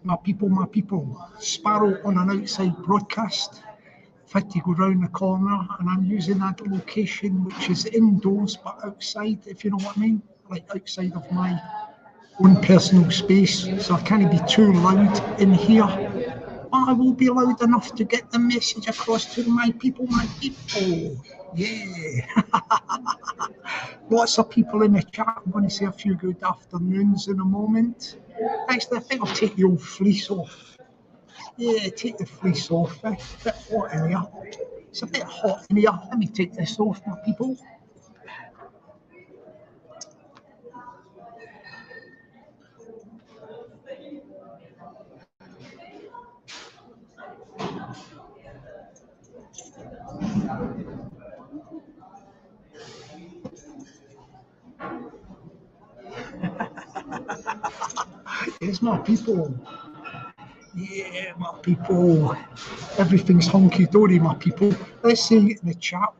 My people, Sparrow on an outside broadcast. I've had to go round the corner and I'm using that location which is indoors but outside, if you know what I mean, like outside of my own personal space, so I can't be too loud in here. But I will be loud enough to get the message across to my people. Yeah. Lots of people in the chat. I'm going to say a few good afternoons in a moment. Actually, I think I'll take the old fleece off. Yeah, take the fleece off. It's a bit hot in here. It's a bit hot in here. Let me take this off, my people. It's my people. Yeah, my people. Everything's hunky-dory, my people. Let's see in the chat.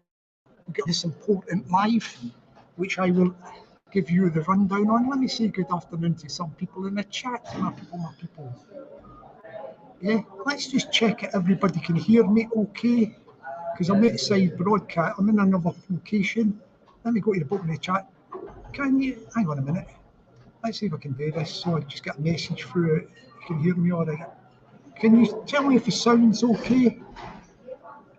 We've got this important live, which I will give you the rundown on. Let me say good afternoon to some people in the chat, my people. Yeah, let's just check it. Everybody can hear me okay, because I'm outside broadcast. I'm in another location. Let me go to the bottom of the chat. Can you, hang on a minute. Let's see if I can do this. So I just got a message through it. You can hear me all right. Can you tell me if the sound's okay?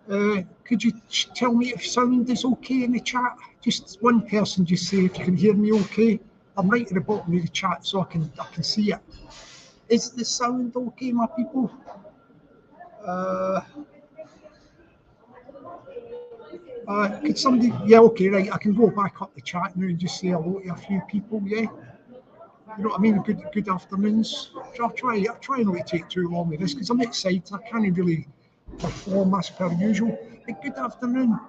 Could you tell me if sound is okay in the chat? Just one person just say if you can hear me okay. I'm right at the bottom of the chat so I can see it. Is the sound okay, my people? Could somebody, yeah, okay, right, I can go back up the chat now and just say hello to a few people, yeah? You know what I mean? Good afternoons. I'll try not to take too long with this because I'm excited. I can't really perform as per usual. But good afternoon.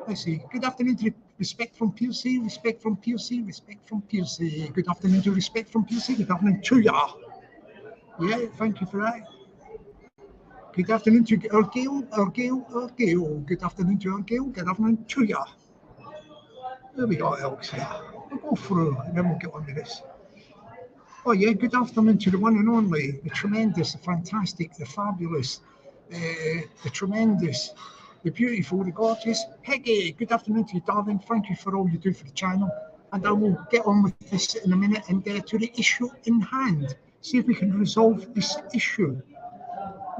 Let's see. Good afternoon to Respect from Piercy. Good afternoon to Respect from Piercy. Good afternoon to ya. Yeah, thank you for that. Good afternoon to Ergale. Good afternoon to Ergale. Good afternoon to ya. There we go, Alex. We'll go through and then we'll get on with this. Oh yeah, good afternoon to the one and only, the tremendous, the fantastic, the fabulous, the tremendous, the beautiful, the gorgeous Peggy. Good afternoon to you, darling. Thank you for all you do for the channel. And I will get on with this in a minute and get to the issue in hand. See if we can resolve this issue.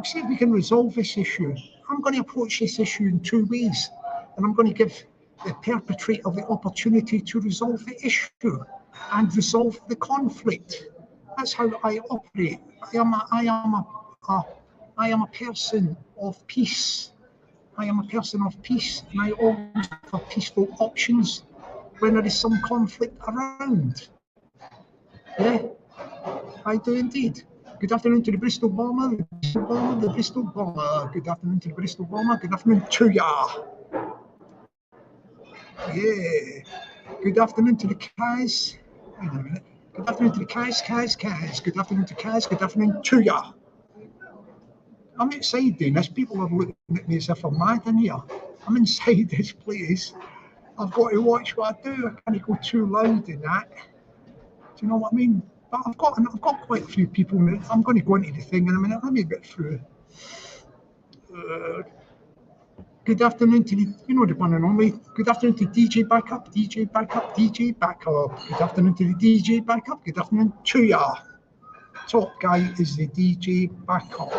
See if we can resolve this issue. I'm going to approach this issue in two ways. And I'm going to give the perpetrator the opportunity to resolve the issue and resolve the conflict. That's how I operate. I am a person of peace. I am a person of peace, and I always have peaceful options when there is some conflict around. Yeah, I do indeed. Good afternoon to the Bristol Bomber, the Bristol Bomber. Good afternoon to the Bristol Bomber. Good afternoon to ya. Yeah. Good afternoon to the Kaz. Hang on a minute. Good afternoon to the Kaz. Good afternoon to Kaz. Good afternoon to ya. I'm outside doing this. People are looking at me as if I'm mad in here. I'm inside this place. I've got to watch what I do. I can't go too loud in that. Do you know what I mean? But I've got quite a few people. I'm going to go into the thing in a minute. Let me get through. Good afternoon to the, the one and only. Good afternoon to DJ Backup. Good afternoon to the DJ Backup. Good afternoon to ya. Top guy is the DJ Backup.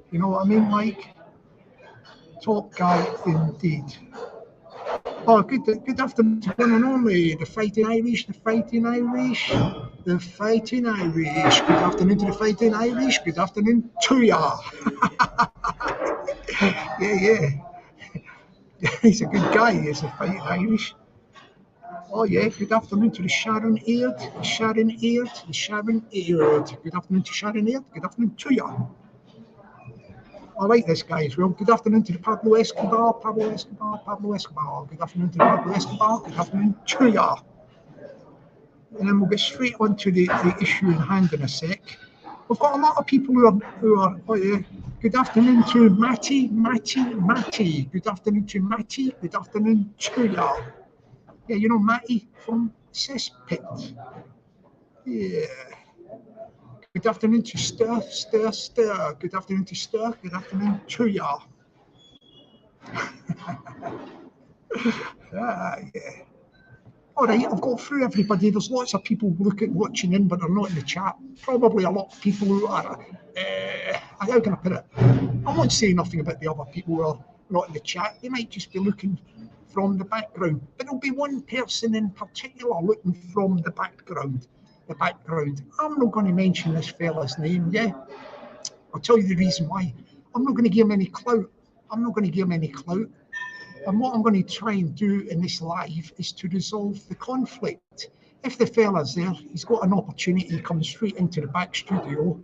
You know what I mean, Mike? Top guy indeed. Oh, good afternoon to one and only. The Fighting Irish. Good afternoon to the Fighting Irish. Good afternoon to ya. Yeah. He's a good guy, he's a Fighting Irish. Oh yeah, good afternoon to the Sharon Aird. Good afternoon to Sharon Aird. Good afternoon to ya. I like this guy as well. Good afternoon to the Pablo Escobar. Good afternoon to the Pablo Escobar. Good afternoon to ya. And then we'll get straight on to the issue in hand in a sec. We've got a lot of people who are oh yeah. Good afternoon to Matty. Good afternoon to Matty. Good afternoon to ya. Yeah, you know Matty from cesspit. Yeah. Good afternoon to Stir. Good afternoon to Stir. Good afternoon to ya. Yeah. All right, I've got through everybody. There's lots of people watching in, but they're not in the chat. Probably a lot of people who are, how can I put it? I won't say nothing about the other people who are not in the chat. They might just be looking from the background. But there'll be one person in particular looking from the background. I'm not going to mention this fella's name, yeah? I'll tell you the reason why. I'm not going to give him any clout. And what I'm going to try and do in this live is to resolve the conflict. If the fella's there, he's got an opportunity to come straight into the back studio,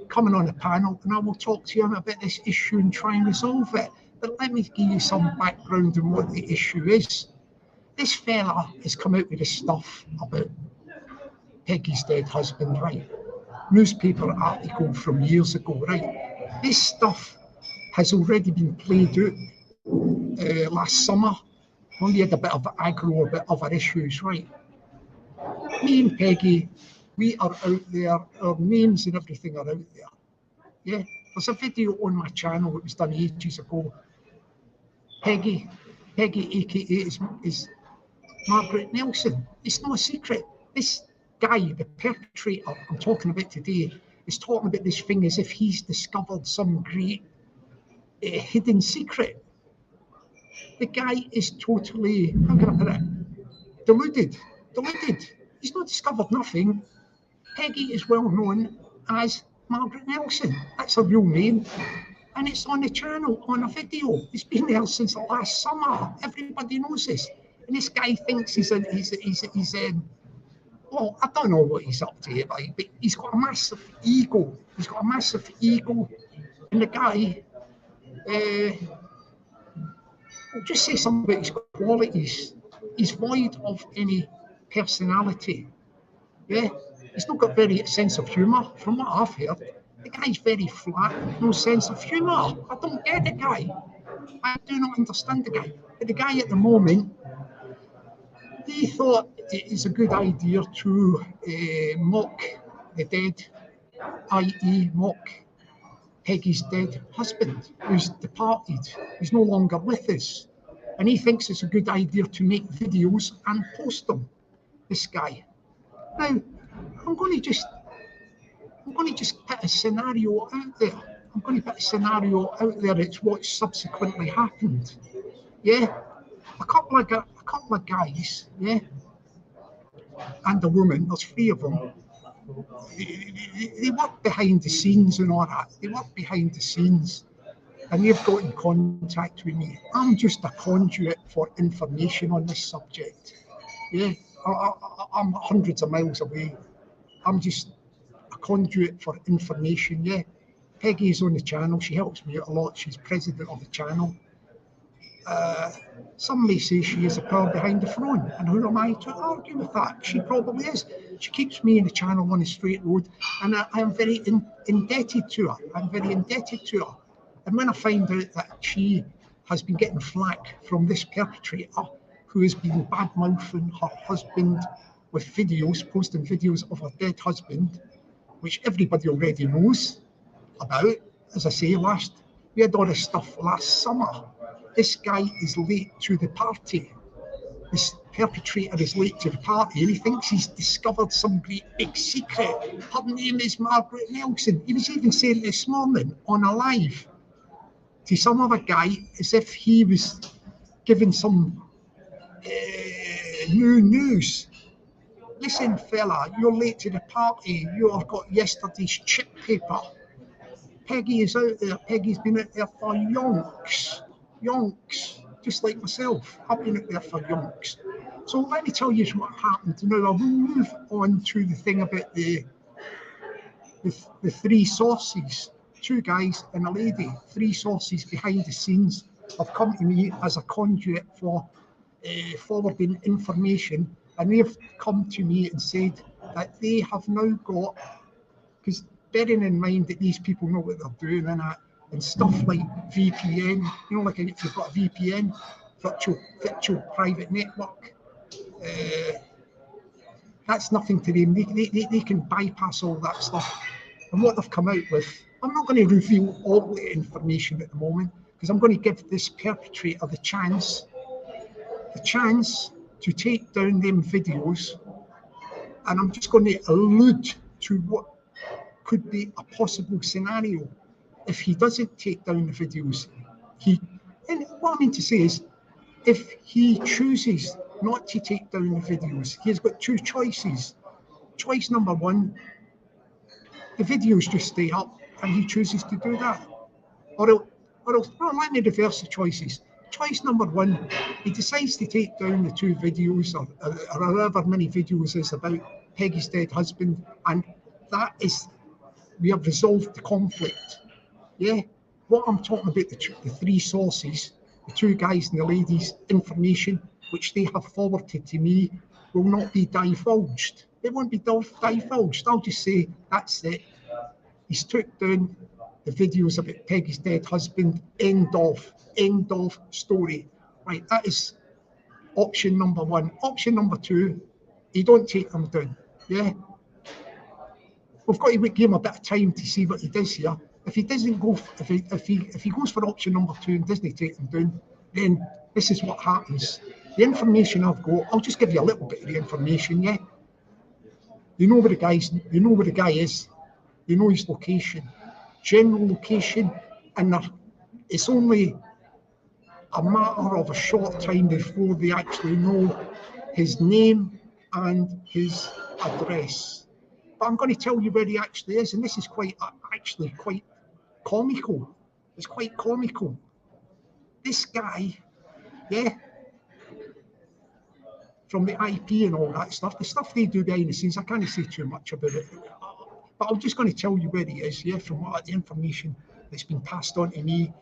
coming on the panel, and I will talk to him about this issue and try and resolve it. But let me give you some background on what the issue is. This fella has come out with this stuff about Peggy's dead husband, right? Newspaper article from years ago, right? This stuff has already been played out last summer. Only had a bit of aggro about other issues, right? Me and Peggy, we are out there. Our names and everything are out there. Yeah, there's a video on my channel that was done ages ago. Peggy, aka is Margaret Nelson. It's not a secret. This guy, the perpetrator I'm talking about today, is talking about this thing as if he's discovered some great hidden secret. The guy is totally, how can I put it, deluded. He's not discovered nothing. Peggy is well known as Margaret Nelson. That's her real name. And it's on the channel, on a video. It's been there since last summer. Everybody knows this. And this guy thinks he's well, I don't know what he's up to, but he's got a massive ego. And the guy, I'll just say something about his qualities. He's void of any personality. Yeah, he's not got very sense of humour, from what I've heard. The guy's very flat, no sense of humour. I don't get the guy. I do not understand the guy. But the guy at the moment, he thought it is a good idea to mock the dead, i.e. mock Peggy's dead husband, who's departed. He's no longer with us. And he thinks it's a good idea to make videos and post them, this guy. Now, I'm going to just put a scenario out there. It's what subsequently happened. Yeah, a couple of guys, yeah, and a woman. There's three of them. They work behind the scenes and all that. And they've got in contact with me. I'm just a conduit for information on this subject. Yeah, I'm hundreds of miles away. I'm just a conduit for information. Yeah, Peggy's on the channel. She helps me out a lot. She's president of the channel. Some may say she is a power behind the throne, and who am I to argue with that? She probably is. She keeps me in the channel on a straight road, and I am very indebted to her. And when I find out that she has been getting flack from this perpetrator who has been bad-mouthing her husband with videos, posting videos of her dead husband, which everybody already knows about, as I say, we had all this stuff last summer. This guy is late to the party. This perpetrator is late to the party, and he thinks he's discovered some great big secret. Her name is Margaret Nelson. He was even saying this morning on a live to some other guy as if he was giving some new news. Listen, fella, you're late to the party. You've got yesterday's chip paper. Peggy is out there. Peggy's been out there for yonks, just like myself. I've been out there for yonks. So let me tell you what happened. Now I will move on to the thing about the three sources, two guys and a lady, three sources behind the scenes have come to me as a conduit for forwarding information, and they've come to me and said that they have now got, because bearing in mind that these people know what they're doing and stuff like VPN, you know, like if you've got a VPN, virtual private network, That's nothing to them. They can bypass all that stuff. And what they've come out with, I'm not going to reveal all the information at the moment, because I'm going to give this perpetrator the chance to take down them videos. And I'm just going to allude to what could be a possible scenario if he doesn't take down the videos. And what I mean to say is, if he chooses not to take down the videos, he's got two choices. Choice number one, the videos just stay up and he chooses to do that. Or let me reverse the choices. Choice number one, he decides to take down the two videos or however many videos is about Peggy's dead husband, and that is, we have resolved the conflict. Yeah, what I'm talking about, the three sources, the two guys and the ladies' information, which they have forwarded to me, will not be divulged. It won't be divulged. I'll just say, that's it. He's took down the videos about Peggy's dead husband, end of story. Right, that is option number one. Option number two, he don't take them down. Yeah, we've got to give him a bit of time to see what he does here. If he doesn't go, if he goes for option number two and doesn't take them down, then this is what happens. The information I've got, I'll just give you a little bit of the information. Yeah, you know where the guy is, you know his location, general location, and it's only a matter of a short time before they actually know his name and his address. But I'm going to tell you where he actually is, and this is actually quite comical. It's quite comical. This guy, yeah, from the IP and all that stuff, the stuff they do behind the scenes, I can't say too much about it, but I'm just going to tell you where he is, yeah, from what the information that's been passed on to me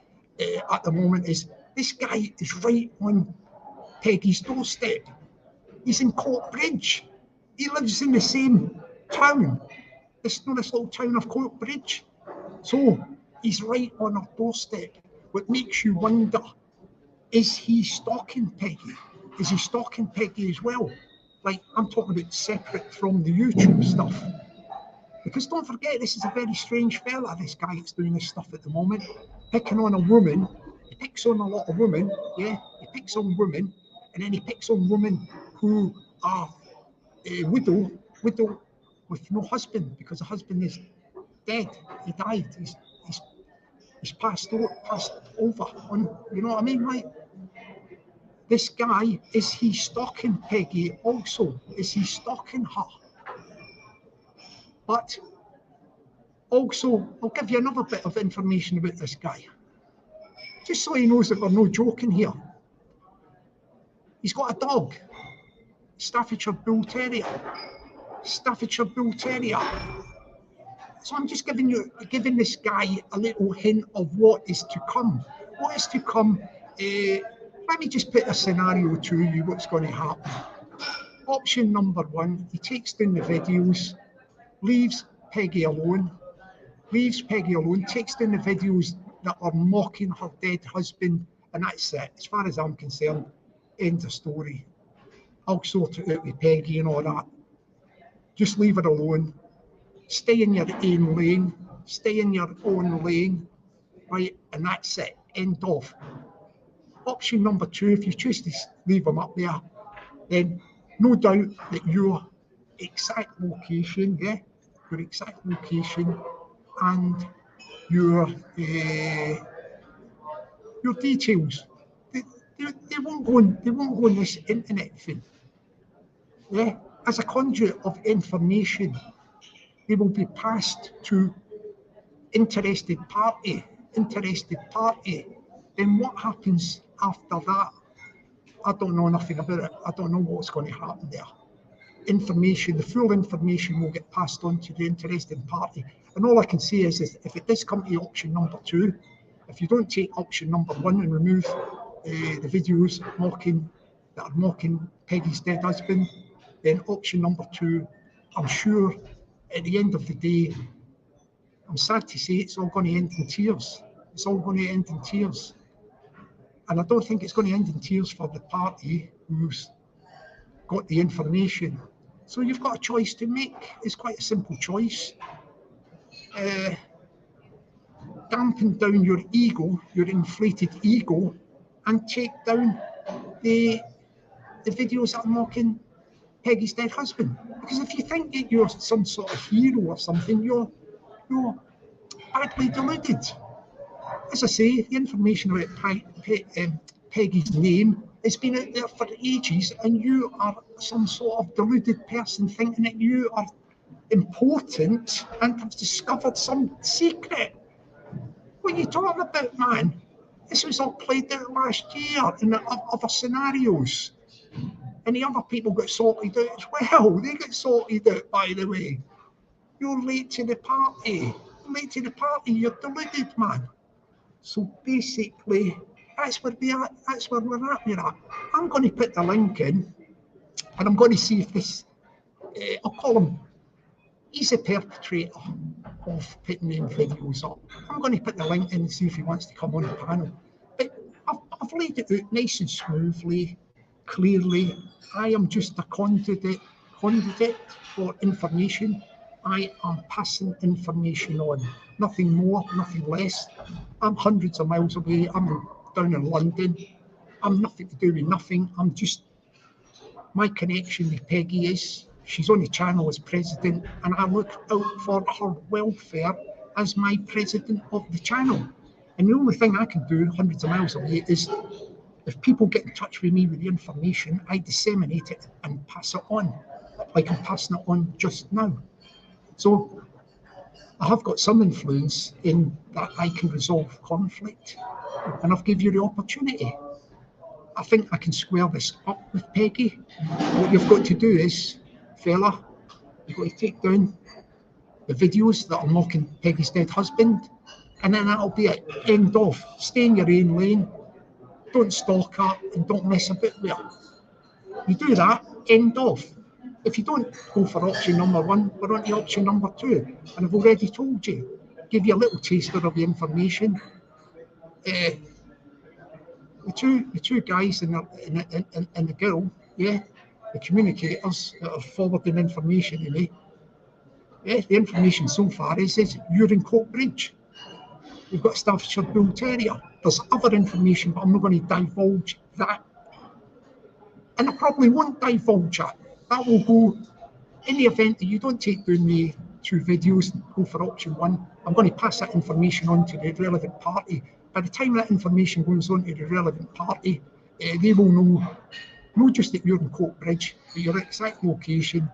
at the moment is, this guy is right on Peggy's doorstep. He's in Courtbridge. He lives in the same town. This little town of Courtbridge. So he's right on her doorstep. What makes you wonder, is he stalking Peggy? Is he stalking Peggy as well? Like, I'm talking about separate from the YouTube stuff. Because don't forget, this is a very strange fella, this guy that's doing this stuff at the moment. Picking on a woman. He picks on a lot of women, yeah? He picks on women, and then he picks on women who are widow with no husband, because the husband is dead. He died. He's passed over on, you know what I mean, right? This guy, is he stalking Peggy also? Is he stalking her? But also, I'll give you another bit of information about this guy, just so he knows that we're no joking here. He's got a dog, Staffordshire Bull Terrier. Staffordshire Bull Terrier. So I'm just giving this guy a little hint of what is to come. What is to come? Let me just put a scenario to you, what's going to happen. Option number one, he takes down the videos, leaves Peggy alone, takes down the videos that are mocking her dead husband, and that's it. As far as I'm concerned, end of story. I'll sort it out with Peggy and all that. Just leave her alone. Stay in your own lane. Stay in your own lane, right? And that's it. End of. Option number two, if you choose to leave them up there, then no doubt that your exact location, yeah, your exact location and your details, they won't go on this internet thing. Yeah, as a conduit of information, they will be passed to interested party. Then what happens after that? I don't know nothing about it. I don't know what's going to happen there. Information, the full information will get passed on to the interested party. And all I can say is if it does come to option number two, if you don't take option number one and remove the videos that are mocking Peggy's dead husband, then option number two, I'm sure at the end of the day, I'm sad to say, it's all going to end in tears. It's all going to end in tears. And I don't think it's going to end in tears for the party who's got the information. So you've got a choice to make. It's quite a simple choice. Dampen down your ego, your inflated ego, and take down the videos that are mocking Peggy's dead husband. Because if you think that you're some sort of hero or something, you're badly deluded. As I say, the information about Peggy's name has been out there for ages, and you are some sort of deluded person thinking that you are important and have discovered some secret. What are you talking about, man? This was all played out last year in other scenarios. And the other people got sorted out as well. They got sorted out, by the way. You're late to the party. You're deluded, man. So basically, that's where we're at. I'm going to put the link in, and I'm going to see if this, I'll call him, he's a perpetrator of putting them videos up. I'm going to put the link in and see if he wants to come on the panel. But I've laid it out nice and smoothly, clearly. I am just a conduit for information. I am passing information on. Nothing more, nothing less. I'm hundreds of miles away. I'm down in London. I'm nothing to do with nothing. I'm just, my connection with Peggy is, she's on the channel as president, and I look out for her welfare as my president of the channel. And the only thing I can do hundreds of miles away is, if people get in touch with me with the information, I disseminate it and pass it on, like I'm passing it on just now. So I have got some influence in that I can resolve conflict, and I've given you the opportunity. I think I can square this up with Peggy. What you've got to do is, fella, you've got to take down the videos that are mocking Peggy's dead husband, and then that'll be it. End of. Stay in your own lane. Don't stalk her and don't mess about with her. You do that, end of. If you don't go for option number one, we're on to option number two. And I've already told you, give you a little taster of the information. The two guys and the girl, yeah, the communicators that are forwarding information to me, yeah, the information so far is you're in Coatbridge. You've got a Staffordshire Bull Terrier. There's other information, but I'm not going to divulge that. And I probably won't divulge it. That will go, in the event that you don't take down the two videos and go for option one, I'm going to pass that information on to the relevant party. By the time that information goes on to the relevant party, they will know, not just that you're in Coatbridge, but your exact location,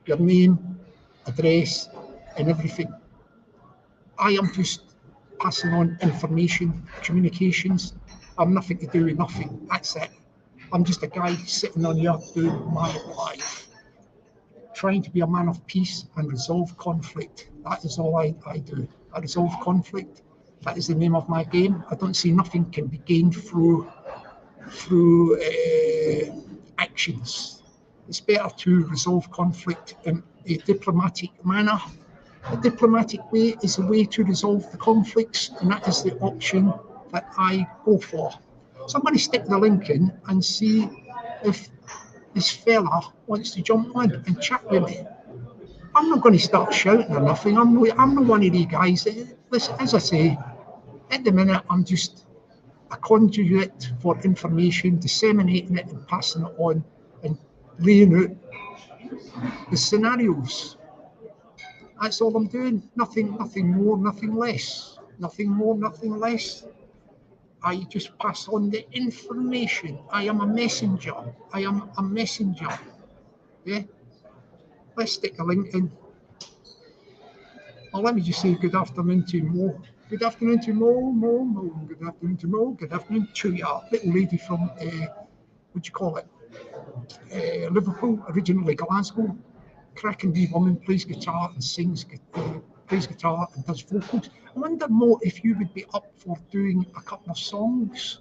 your name, address, and everything. I am just passing on information, communications. I'm nothing to do with nothing. That's it. I'm just a guy sitting on here doing my life, trying to be a man of peace and resolve conflict. That is all I do. I resolve conflict. That is the name of my game. I don't see nothing can be gained through actions. It's better to resolve conflict in a diplomatic manner. A diplomatic way is a way to resolve the conflicts, and that is the option that I go for. So I'm going to stick the link in and see if this fella wants to jump on and chat with me. I'm not going to start shouting or nothing. I'm not one of these guys. Listen, as I say, at the minute, I'm just a conduit for information, disseminating it and passing it on and laying out the scenarios. That's all I'm doing. Nothing more, nothing less. Nothing more, nothing less. I just pass on the information. I am a messenger. I am a messenger. Yeah. Let's stick a link in. Well, let me just say good afternoon to Mo. Good afternoon to Mo. Good afternoon to Mo. Good afternoon to your little lady from, what do you call it? Liverpool, originally Glasgow. Cracking wee woman, plays guitar and sings, plays guitar and does vocals. I wonder, Mo, if you would be up for doing a couple of songs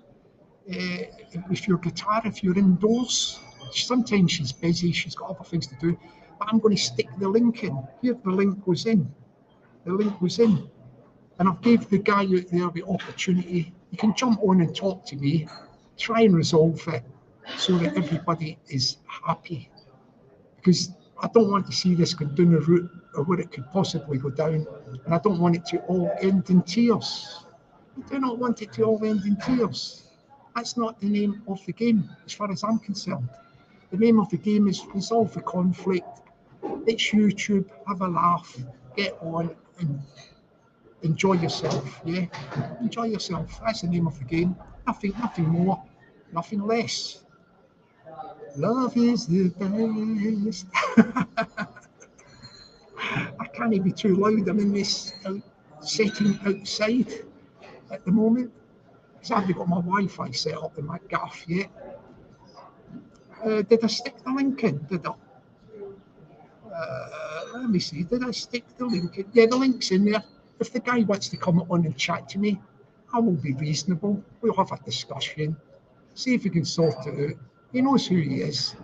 with your guitar, if you're indoors. Sometimes she's busy, she's got other things to do, but I'm going to stick the link in. Here the link goes in. The link goes in. And I've gave the guy out there the opportunity. You can jump on and talk to me, try and resolve it so that everybody is happy. Because I don't want to see this go down the route of where it could possibly go down, and I don't want it to all end in tears. I do not want it to all end in tears. That's not the name of the game, as far as I'm concerned. The name of the game is resolve the conflict. It's YouTube, have a laugh, get on, and enjoy yourself. Yeah, enjoy yourself. That's the name of the game. Nothing more, nothing less. Love is the best. I can't be too loud. I'm in this setting outside at the moment because I haven't got my Wi-Fi set up in my gaff yet. Did I stick the link in? Did I? Let me see. Did I stick the link in? Yeah, the link's in there. If the guy wants to come on and chat to me, I will be reasonable. We'll have a discussion. See if we can sort it out. He knows who he is.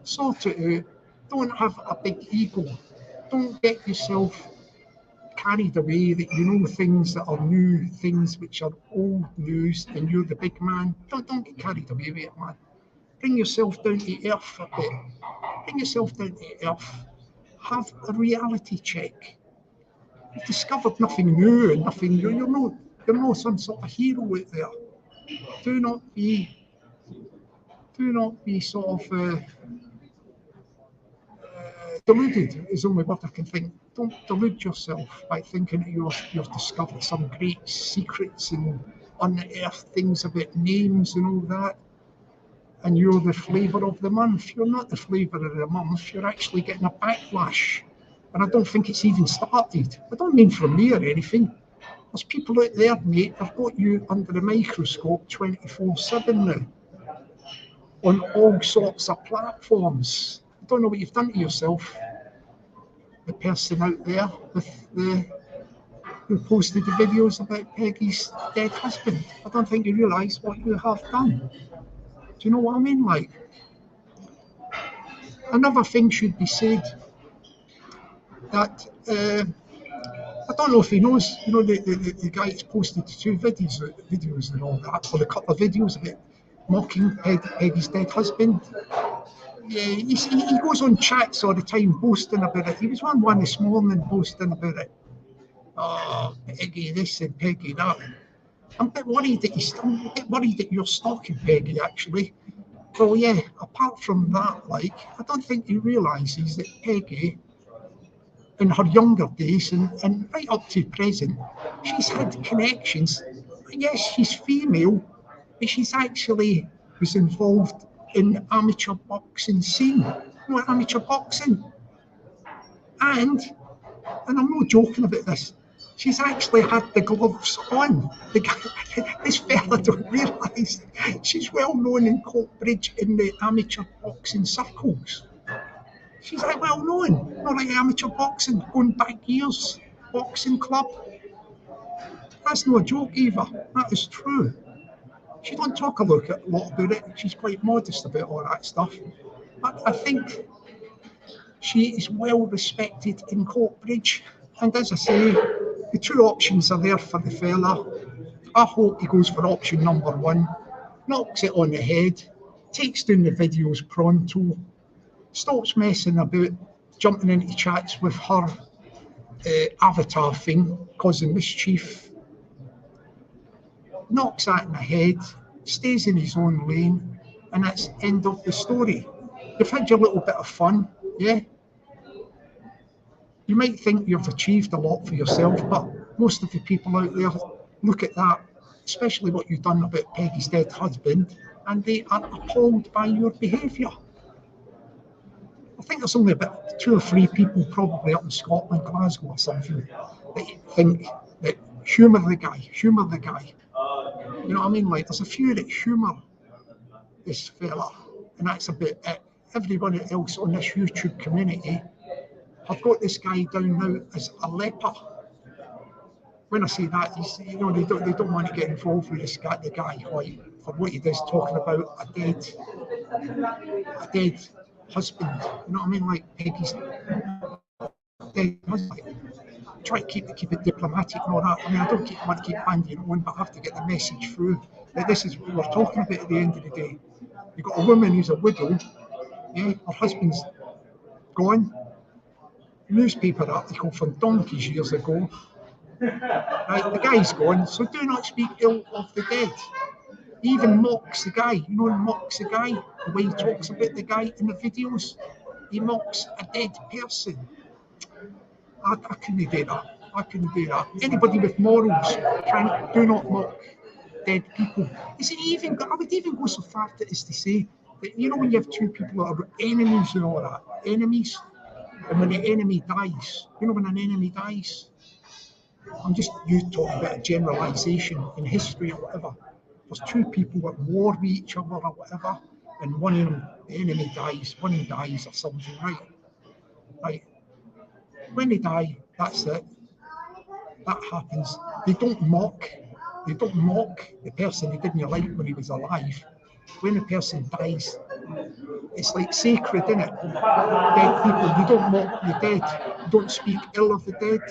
Sort it out. Don't have a big ego. Don't get yourself carried away that you know things that are new, things which are old news, and you're the big man. Don't get carried away with it, man. Bring yourself down to earth a bit. Bring yourself down to earth. Have a reality check. You've discovered nothing new and nothing new. You're not some sort of hero out there. Do not be sort of deluded is the only word I can think. Don't delude yourself by thinking that you've discovered some great secrets and unearthed things about names and all that, and you're the flavour of the month. You're not the flavour of the month. You're actually getting a backlash, and I don't think it's even started. I don't mean from me or anything. There's people out there, mate, they've got you under the microscope 24/7 now on all sorts of platforms. I don't know what you've done to yourself. The person out there who posted the videos about Peggy's dead husband. I don't think you realise what you have done. Do you know what I mean? Like, another thing should be said that I don't know if he knows. You know, the guy that's posted the two videos and all that, or a couple of videos of it mocking Peggy's dead husband. Yeah, he goes on chats all the time boasting about it. He was on one this morning boasting about it. Oh, Peggy this and Peggy that. I'm a bit worried that you're stalking Peggy, actually. Well, yeah, apart from that, like, I don't think he realises that Peggy, in her younger days and right up to present, she's had connections. Yes, she's female, but she's actually was involved in amateur boxing scene. You know, amateur boxing. And I'm not joking about this, she's actually had the gloves on. The guy, this fella don't realise she's well known in Coatbridge in the amateur boxing circles. She's like well known, not like amateur boxing, going back years, boxing club. That's no joke either, that is true. She don't talk a lot about it, she's quite modest about all that stuff. But I think she is well respected in Coatbridge. And as I say, the two options are there for the fella. I hope he goes for option number one, knocks it on the head, takes down the videos pronto, stops messing about, jumping into chats with her avatar thing, causing mischief, knocks that in the head, stays in his own lane, and that's end of the story. You've had your little bit of fun, yeah? You might think you've achieved a lot for yourself, but most of the people out there look at that, especially what you've done about Peggy's dead husband, and they are appalled by your behaviour. I think there's only about 2 or 3 people probably up in Scotland, Glasgow or something, that think that humour the guy. You know what I mean? Like, there's a few that humour this fella, and that's about it. Everyone else on this YouTube community have got this guy down now as a leper. When I say that, they don't want to get involved with the guy, right, for what he does, talking about a dead husband. You know what I mean? Like Peggy's dead husband. Try to keep it diplomatic and all that. I mean, I don't want to keep banging on, but I have to get the message through that this is what we're talking about at the end of the day. You've got a woman who's a widow, yeah, her husband's gone, newspaper article from donkeys years ago. Right, the guy's gone, so do not speak ill of the dead. He even mocks the guy, mocks the guy, the way he talks about the guy in the videos. He mocks a dead person. I couldn't do that. I couldn't do that. Anybody with morals do not mock dead people. I would even go so far as to say that, when you have two people that are enemies and all that, enemies, and when the enemy dies, when an enemy dies, you talking about a generalisation in history or whatever. There's two people at war with each other or whatever, and one of them, the enemy dies, one dies or something, right? Right. When they die, that's it. That happens. They don't mock the person they didn't like when he was alive. When a person dies, it's like sacred, isn't it? Dead people, you don't mock the dead. You don't speak ill of the dead.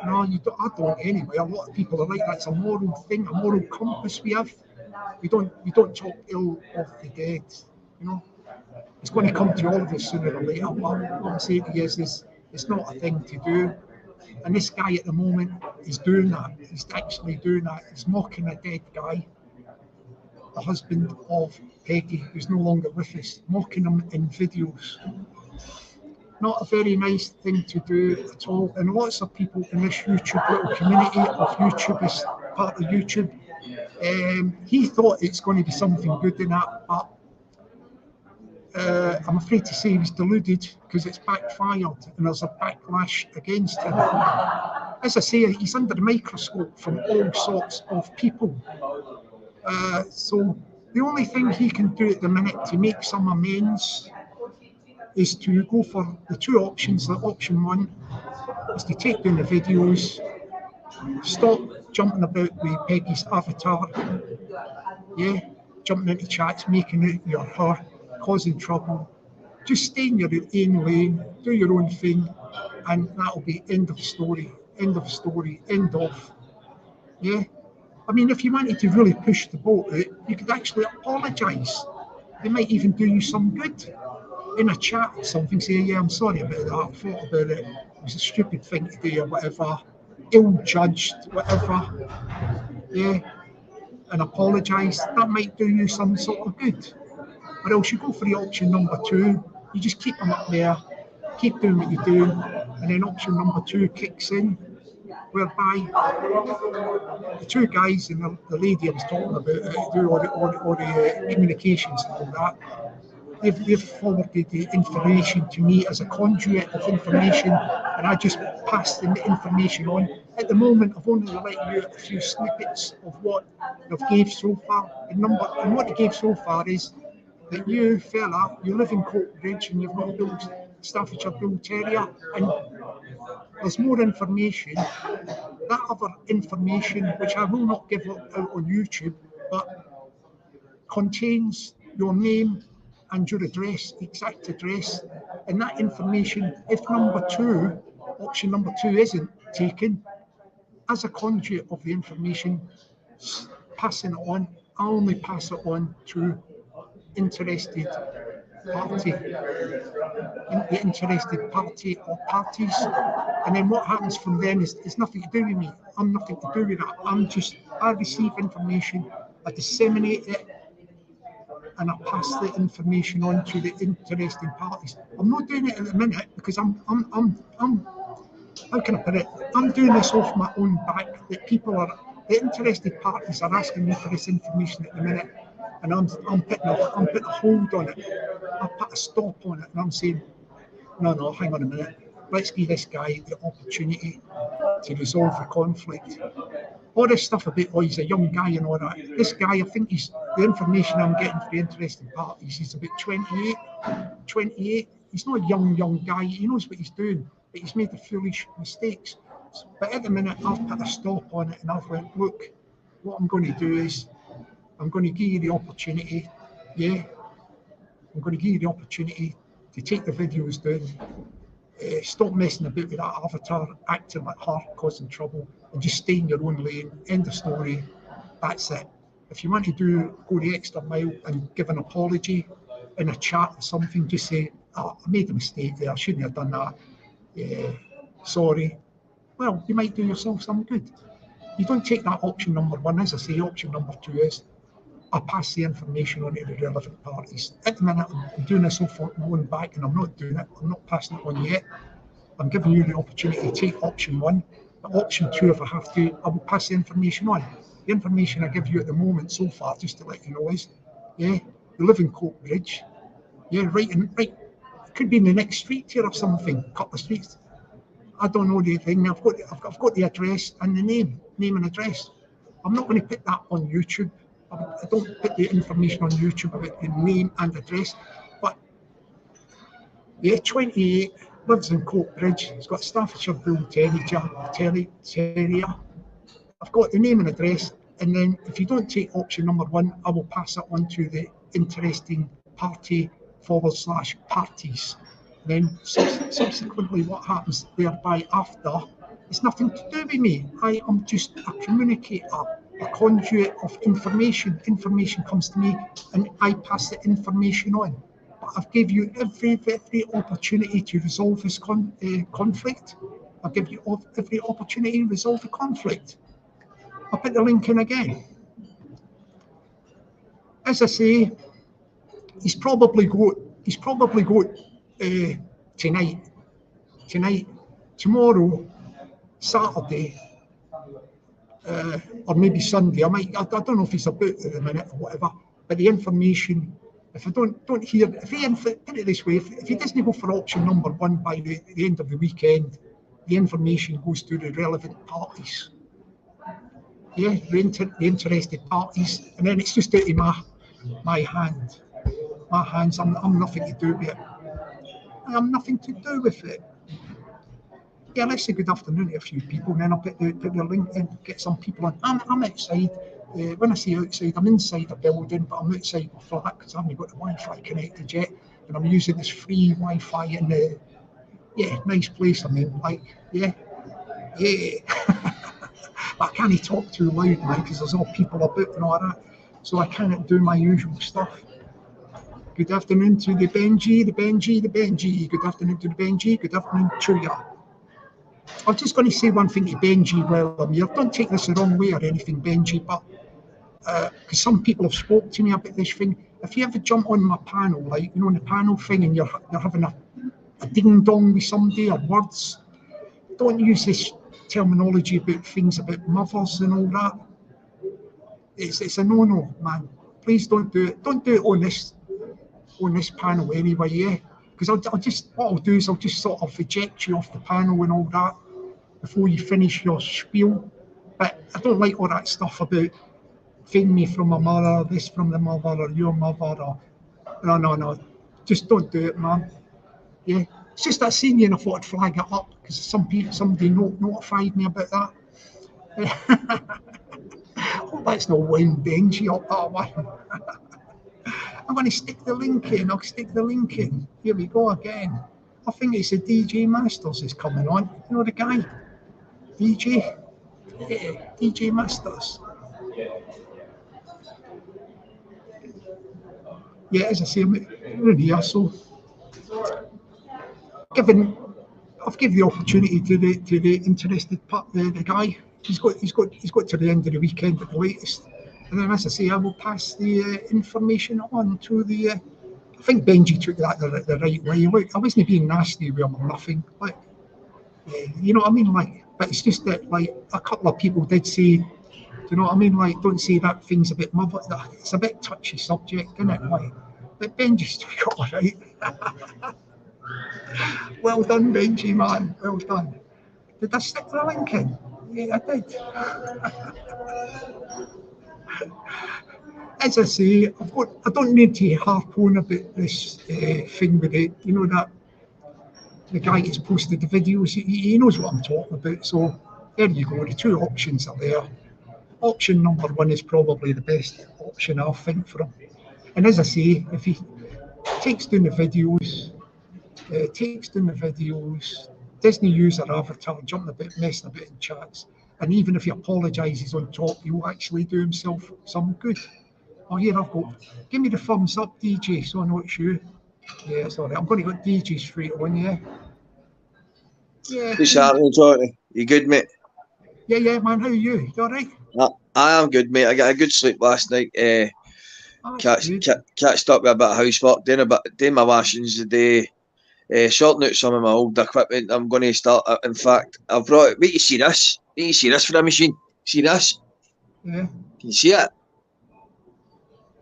No, you don't. I don't anyway. A lot of people are like that. It's a moral thing, a moral compass we have. We don't talk ill of the dead. It's going to come to all of us sooner or later. But what I'm saying to you is it's not a thing to do. And this guy at the moment is doing that. He's actually doing that. He's mocking a dead guy, the husband of Peggy, who's no longer with us, mocking him in videos. Not a very nice thing to do at all. And lots of people in this YouTube little community of YouTube, is part of YouTube, he thought it's going to be something good in that, but I'm afraid to say he's deluded because it's backfired and there's a backlash against him. As I say, he's under the microscope from all sorts of people. So the only thing he can do at the minute to make some amends is to go for the two options. Option one is to take down the videos, stop jumping about with Peggy's avatar, jumping into chats, making out you're her, causing trouble. Just stay in your own lane, do your own thing, and that'll be end of story, end of story, end of. Yeah. I mean, if you wanted to really push the boat out, you could actually apologise. They might even do you some good in a chat or something, say, yeah, I'm sorry about that, I thought about it, it was a stupid thing to do or whatever, ill-judged, whatever, and apologise. That might do you some sort of good. Or else you go for the option number two, you just keep them up there, keep doing what you're doing, and then option number two kicks in, whereby the two guys and the lady I was talking about do all the communications and all that. They've forwarded the information to me as a conduit of information, and I just pass the information on. At the moment, I've only let you a few snippets of what they've gave so far. And what they gave so far is that you fella, you live in Coatbridge and you've got a Staffordshire Bull Terrier, and there's more information. That other information, which I will not give out on YouTube, but contains your name and your address, exact address, and that information, if option number two isn't taken, as a conduit of the information, passing it on, I only pass it on to interested party, the interested party or parties, and then what happens from then is nothing to do with me. I'm nothing to do with that. I receive information, I disseminate it, and I pass the information on to the interesting parties. I'm not doing it at the minute because I'm how can I put it? I'm doing this off my own back. The interested parties are asking me for this information at the minute, and I'm putting a hold on it. I put a stop on it, and I'm saying, no, hang on a minute. Let's give this guy the opportunity to resolve the conflict. All this stuff about, he's a young guy and all that. This guy, I think the information I'm getting for the interested parties, he's about 28. He's not a young guy. He knows what he's doing, but he's made the foolish mistakes. But at the minute, I've put a stop on it and I've went, look, what I'm going to do is I'm going to give you the opportunity, I'm going to give you the opportunity to take the videos down, stop messing about with that avatar, acting like her, causing trouble, and just stay in your own lane, end of story, that's it. If you want to go the extra mile and give an apology in a chat or something, just say, I made a mistake there, I shouldn't have done that. Yeah, sorry. Well, you might do yourself some good. You don't take that option number one. As I say, option number two is I pass the information on to the relevant parties. At the minute, I'm doing this off my own back, and I'm not doing it. I'm not passing it on yet. I'm giving you the opportunity to take option one. But option two, if I have to, I will pass the information on. The information I give you at the moment so far, just to let you know, is, yeah, you live in Coke Bridge. Yeah, right. It could be in the next street here or something, a couple of streets. I don't know the thing. I've got the address and the name and address. I'm not going to put that on YouTube. I don't put the information on YouTube about the name and address. But yeah, 28, lives in Coke Bridge. He's got Staffordshire Bull Terrier. I've got the name and address. And then if you don't take option number one, I will pass it on to the interesting party / parties. Then subsequently what happens thereby after, it's nothing to do with me. I am just a communicator, a conduit of information. Information comes to me and I pass the information on. But I've gave you every opportunity to resolve this conflict. I'll give you every opportunity to resolve the conflict. I'll put the link in again. As I say, he's probably got tonight, tomorrow, Saturday, or maybe Sunday. I don't know if he's about at the minute or whatever. But the information, if I don't hear, put it this way, if he doesn't go for option number one by the end of the weekend, the information goes to the relevant parties. Yeah, the interested parties, and then it's just out of my hand. My hands. I'm nothing to do with it. I have nothing to do with it. Yeah, let's say good afternoon to a few people, and then I'll put the link in, get some people on. I'm outside. When I say outside, I'm inside a building, but I'm outside my flat because I haven't got the Wi-Fi connected yet, and I'm using this free Wi-Fi in the nice place I'm in. Like, yeah. But I can't talk too loud now because there's all people about and all that, so I can't do my usual stuff. Good afternoon to the Benji. Good afternoon to the Benji. Good afternoon to you. I'm just going to say one thing to Benji while I'm here. Don't take this the wrong way or anything, Benji, but because some people have spoke to me about this thing. If you ever jump on my panel, like, on the panel thing, and you're having a ding-dong with somebody or words, don't use this terminology about things about mothers and all that. It's a no-no, man. Please don't do it. Don't do it on this panel anyway, yeah? Because what I'll do is I'll just sort of eject you off the panel and all that before you finish your spiel. But I don't like all that stuff about thing me from my mother, this from the mother, or your mother, or no. Just don't do it, man. Yeah. It's just that I seen you and I thought I'd flag it up because somebody notified me about that. Hope that's not wind Benji up that one. I'm going to stick the link in. I'll stick the link in. Here we go again. I think it's a DJ Masters is coming on. You know the guy? DJ? Yeah, DJ Masters. Yeah, as I say, I'm in here, so I've given the opportunity to the interested part, the guy. He's got to the end of the weekend at the latest. And then, as I say, I will pass the information on to the. I think Benji took that the right way. Look, I wasn't being nasty with him or nothing. Like, you know what I mean? Like, but it's just that, like, a couple of people did say, do you know what I mean? Like, don't say that thing's a bit mother. It's a bit touchy subject, isn't it? Like, but Benji's took it all right. Well done, Benji, man. Well done. Did I stick the link in? Yeah, I did. As I say, I don't need to harp on about this thing with it. You know that the guy that's posted the videos, he knows what I'm talking about. So there you go. The two options are there. Option number one is probably the best option, I think, for him. And as I say, if he takes down the videos, Disney user avatar, jumping about, messing about in chats, and even if he apologises on top, he will actually do himself some good. Oh, here I've got. Give me the thumbs up, DJ, so I know it's you. Yeah, sorry, I'm going to go DJ straight on, yeah. Yeah. Who's happening, Tony? You good, mate? Yeah, man. How are you? You all right? I am good, mate. I got a good sleep last night. That's good. Catched up with a bit of housework, doing my washings today, sorting out some of my old equipment. I'm going to start. In fact, I've brought. Wait, you see this? Wait, you see this for a machine? See this? Yeah. Can you see it?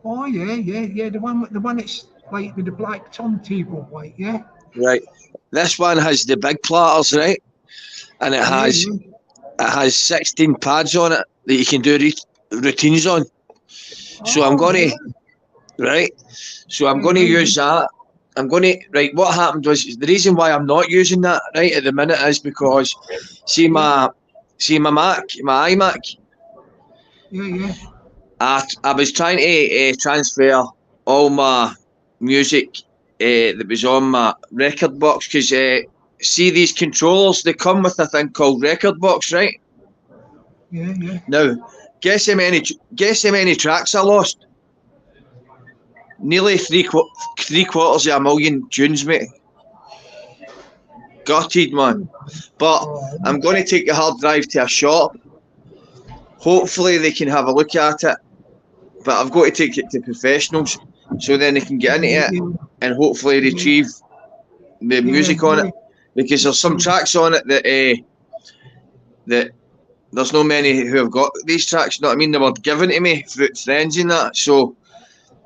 Oh yeah. The one that's like with the black turntable, like yeah. Right. This one has the big platters, right? And it has 16 pads on it that you can do routines on. So I'm Oh going yeah. to right. So I'm going to Right. use that. I'm going to right. What happened was the reason why I'm not using that right at the minute is because see my Mac, my iMac. Yeah. I was trying to transfer all my music that was on my record box because see these controllers, they come with a thing called record box, right? Yeah. Now, guess how many tracks I lost? Nearly three quarters of a million tunes, mate. Gutted, man. But Oh, I'm going to take the hard drive to a shop. Hopefully they can have a look at it. But I've got to take it to professionals so then they can get into it and hopefully retrieve the music on it. Because there's some tracks on it that there's no many who have got these tracks. You know what I mean? They were given to me through friends and that. So,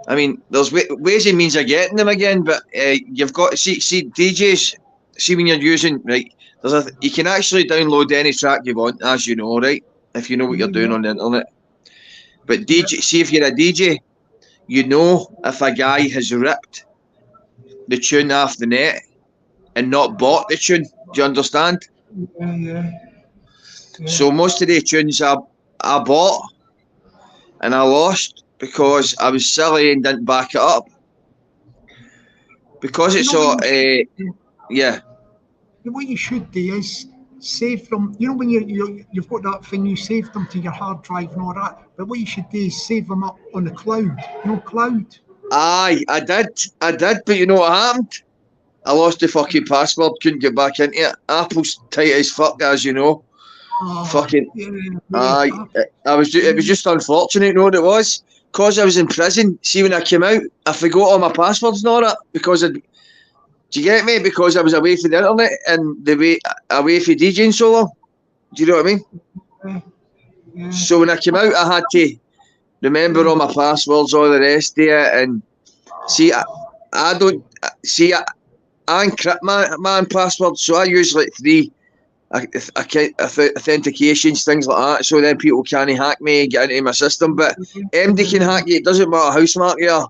I mean, there's ways and means of getting them again. But you've got to see DJs. See when you're using right. You can actually download any track you want, as you know, right? If you know what you're doing on the internet. But see if you're a DJ, you know if a guy has ripped the tune off the net and not bought the tune. Do you understand? Yeah. So most of the tunes I bought and I lost because I was silly and didn't back it up. Because it's so, yeah. What you should do is save them. You know when you've got that thing, you save them to your hard drive and all that. But what you should do is save them up on the cloud. You know, cloud. Aye, I did. But you know what happened? I lost the fucking password. Couldn't get back into it. Apple's tight as fuck, as you know. Fucking. Aye, it was just unfortunate. You know what it was? Because I was in prison. See, when I came out, I forgot all my passwords and all that because do you get me? Because I was away from the internet and away from DJing so long. Do you know what I mean? Yeah. So when I came out, I had to remember all my passwords, all the rest of it, and see, I don't see. I encrypt my passwords, so I use like 3 authentications, things like that. So then people can't hack me and get into my system. But MD can hack you. It doesn't matter how smart you are.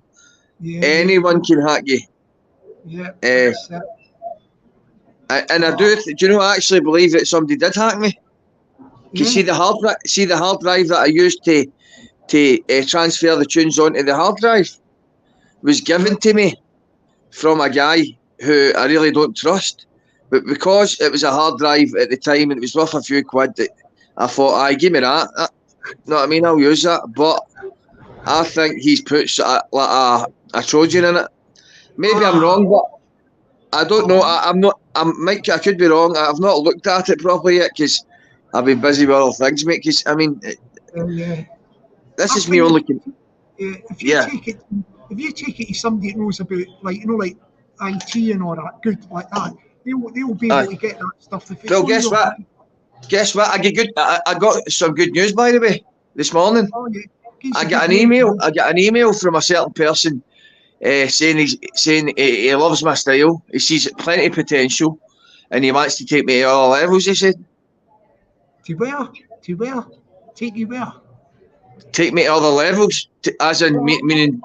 Anyone can hack you. Yeah. And I do you know? I actually believe that somebody did hack me. You see the hard drive that I used to transfer the tunes onto the hard drive was given to me from a guy who I really don't trust. But because it was a hard drive at the time and it was worth a few quid, I thought, give me that. You know what I mean? I'll use that. But I think he's put like a Trojan in it. Maybe I'm wrong, but I don't know. I could be wrong. I've not looked at it properly yet because I've been busy with other things, mate. Because I mean, this is me only. If you take it to somebody that knows about, like, like IT and all that, good like that, they'll be able to get that stuff. Well, guess what? Guess what? I got some good news, by the way, this morning. Oh, yeah. I got an email. I got an email from a certain person saying he loves my style. He sees plenty of potential, and he wants to take me to all levels. He said. To where? Take you where? Take me to other levels, as in meaning.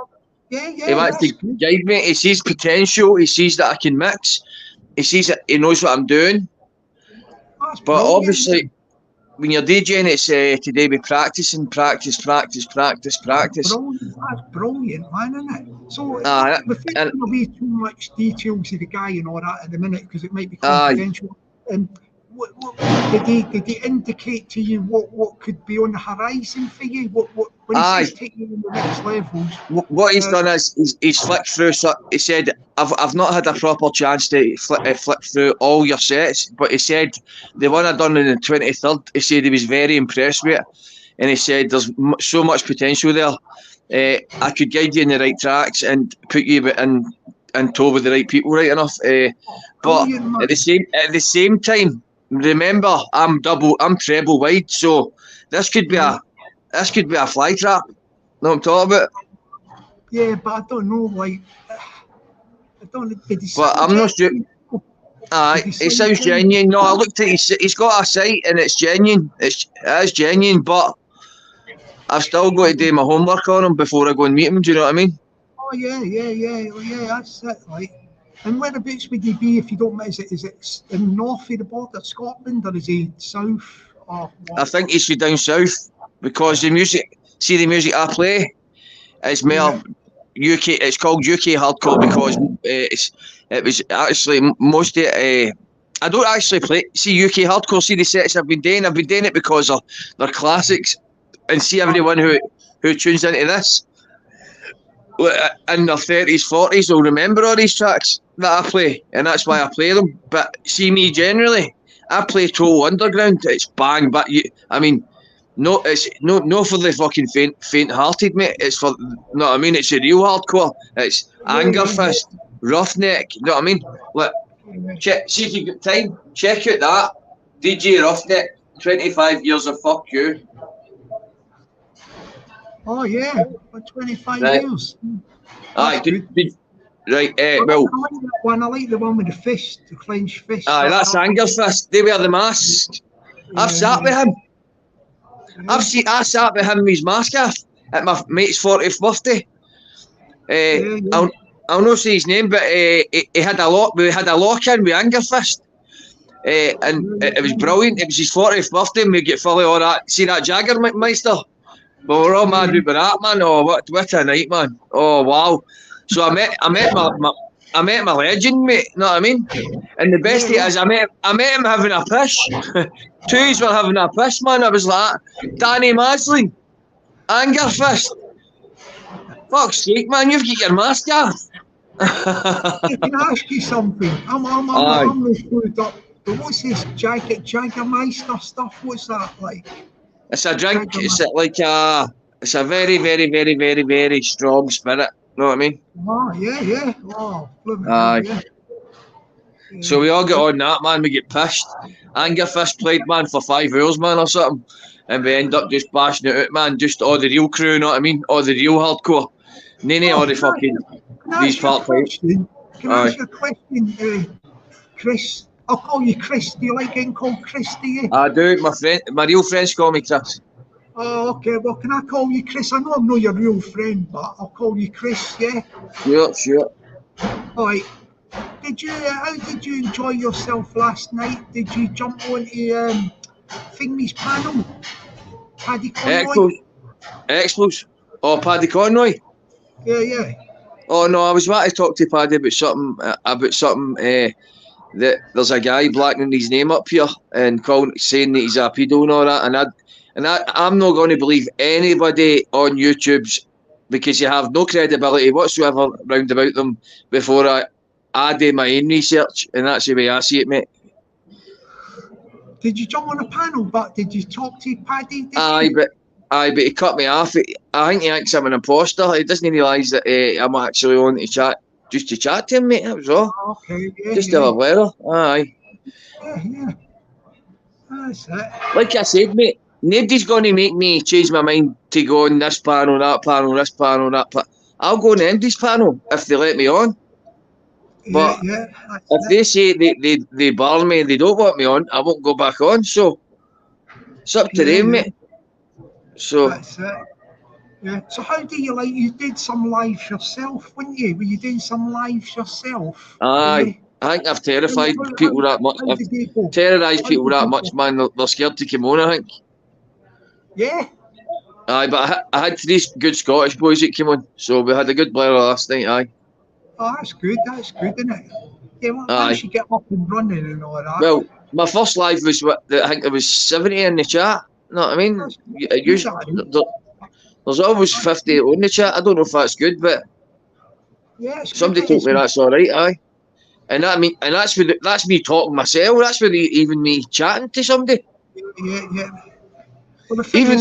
Yeah. He wants to guide me. He sees potential. He sees that I can mix. He sees that he knows what I'm doing. But obviously, when you're DJing, it's today be practicing, practice. That's brilliant, man, isn't it? So without giving away too much details of the guy and all that at the minute, because it might be confidential. did he indicate to you what could be on the horizon for you? What when he says take you to the next levels? What he's done is he's flicked through. So he said, "I've not had a proper chance to flick through all your sets," but he said the one I done on the 23rd. He said he was very impressed with it, and he said there's so much potential there. I could guide you in the right tracks and put you in tow with the right people, right enough. But at the same time, remember I'm treble wide, so this could be a fly trap. Know what I'm talking about? Yeah, but I don't know. Like, I don't. But I'm not sure. It sounds genuine. No, I looked at he's got a site and it's genuine. It is genuine, but I've still got to do my homework on him before I go and meet him. Do you know what I mean? Oh yeah. That's it. Like, and whereabouts would he be if you don't mind? Is it in the north of the border, Scotland, or is he south? Or what? I think he should down south because the music I play is more UK. It's called UK hardcore because it was actually most of it. I don't actually play. See UK hardcore. See the sets I've been doing. I've been doing it because they're classics. And see everyone who tunes into this in their 30s, 40s will remember all these tracks that I play, and that's why I play them. But see me generally, I play total underground. It's bang, but it's no for the fucking faint-hearted, mate. It's for, you know what I mean? It's a real hardcore. It's anger fist, roughneck. You know what I mean? Look, see if you got time. Check out that DJ Roughneck. 25 years of fuck you. Oh yeah, for 25 years. Right, well. I like the one with the fist, the clenched fist. That's anger fist. They wear the masks. I've sat with him. I sat with him with his mask off at my mate's 40th birthday. I'll not say his name, but he had a lock. We had a lock in with anger fist. And it was brilliant. It was his 40th birthday, and we get fully all that. See that Jaggermeister? Well, we're all mad with that, man. Oh, what a night, man. Oh, wow. So I met my legend, mate. You know what I mean? And the best thing is, I met him having a piss. Twos were having a piss, man. I was like, Danny Maslin, anger fist. Fuck's sake, man, you've got your mask off. Can I ask you something? I'm not screwed up. But what's this Jaggermeister stuff? What's that like? It's a drink. It's like it's a very, very, very, very, very strong spirit. Know what I mean? Oh yeah. Oh, yeah. So we all get on that, man. We get pissed. Anger fist played, man, for 5 hours, man, or something, and we end up just bashing it out, man. Just all the real crew, know what I mean? All the real hardcore. None all the fucking these part time. Can I ask you a question, Chris? I'll call you Chris. Do you like getting called Chris, do you? I do. My real friends call me Chris. Oh, okay. Well, can I call you Chris? I know I'm not your real friend, but I'll call you Chris, yeah? Sure. All right. How did you enjoy yourself last night? Did you jump onto Thingy's panel? Paddy Conroy? Expos. Oh, Paddy Conroy? Yeah. Oh, no, I was about to talk to Paddy about something, that there's a guy blackening his name up here and saying that he's a pedo and all that, and I'm not going to believe anybody on YouTube's, because you have no credibility whatsoever round about them before I do my own research, and that's the way I see it, mate. Did you jump on a panel, but did you talk to Paddy? But he cut me off. I think he thinks I'm an imposter. He doesn't realise that I'm actually on to chat. Just to chat to him, mate, that was all. Okay, yeah. Just to have a weather. Aye. Yeah. That's it. Like I said, mate, nobody's going to make me change my mind to go on this panel, that panel, this panel, that panel. I'll go on Andy's panel if they let me on. But if they say they bar me and they don't want me on, I won't go back on. So it's up to them, mate. So that's it. Yeah. So how do you did some lives yourself, weren't you? Were you doing some lives yourself? Aye. I think I've terrified people that much. I've terrorised people that much, man. They're scared to come on, I think. Yeah. Aye, but I had 3 good Scottish boys that came on, so we had a good blare last night, aye. Oh, that's good, isn't it? Yeah, well, once you get up and running and all that. Well, My first live was what I think there was 70 in the chat. You know what I mean? There's always 50 on the chat. I don't know if that's good, but yeah, somebody told me that's all right. Aye, and that's me talking myself. That's with even me chatting to somebody. Yeah. Well, Even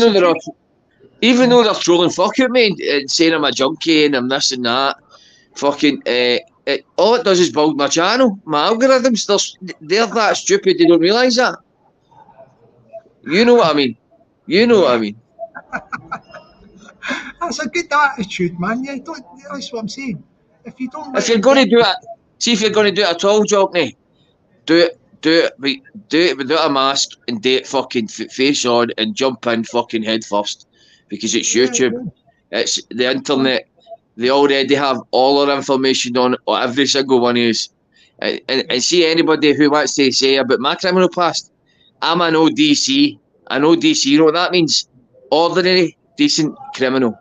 though they're trolling fuck at me and saying I'm a junkie and I'm this and that, fucking all it does is build my channel, my algorithms. They're that stupid. They don't realise that. You know what I mean? You know what I mean? That's a good attitude, man. Yeah, that's what I'm saying. If you're going to do it, see if you're going to do it at all, Jockney, do it without a mask and do it fucking face on and jump in fucking head first, because it's YouTube, it's the internet. They already have all our information on every single one of us. And see anybody who wants to say about my criminal past, I'm an ODC. I know DC, you know what that means? Ordinary, decent criminal.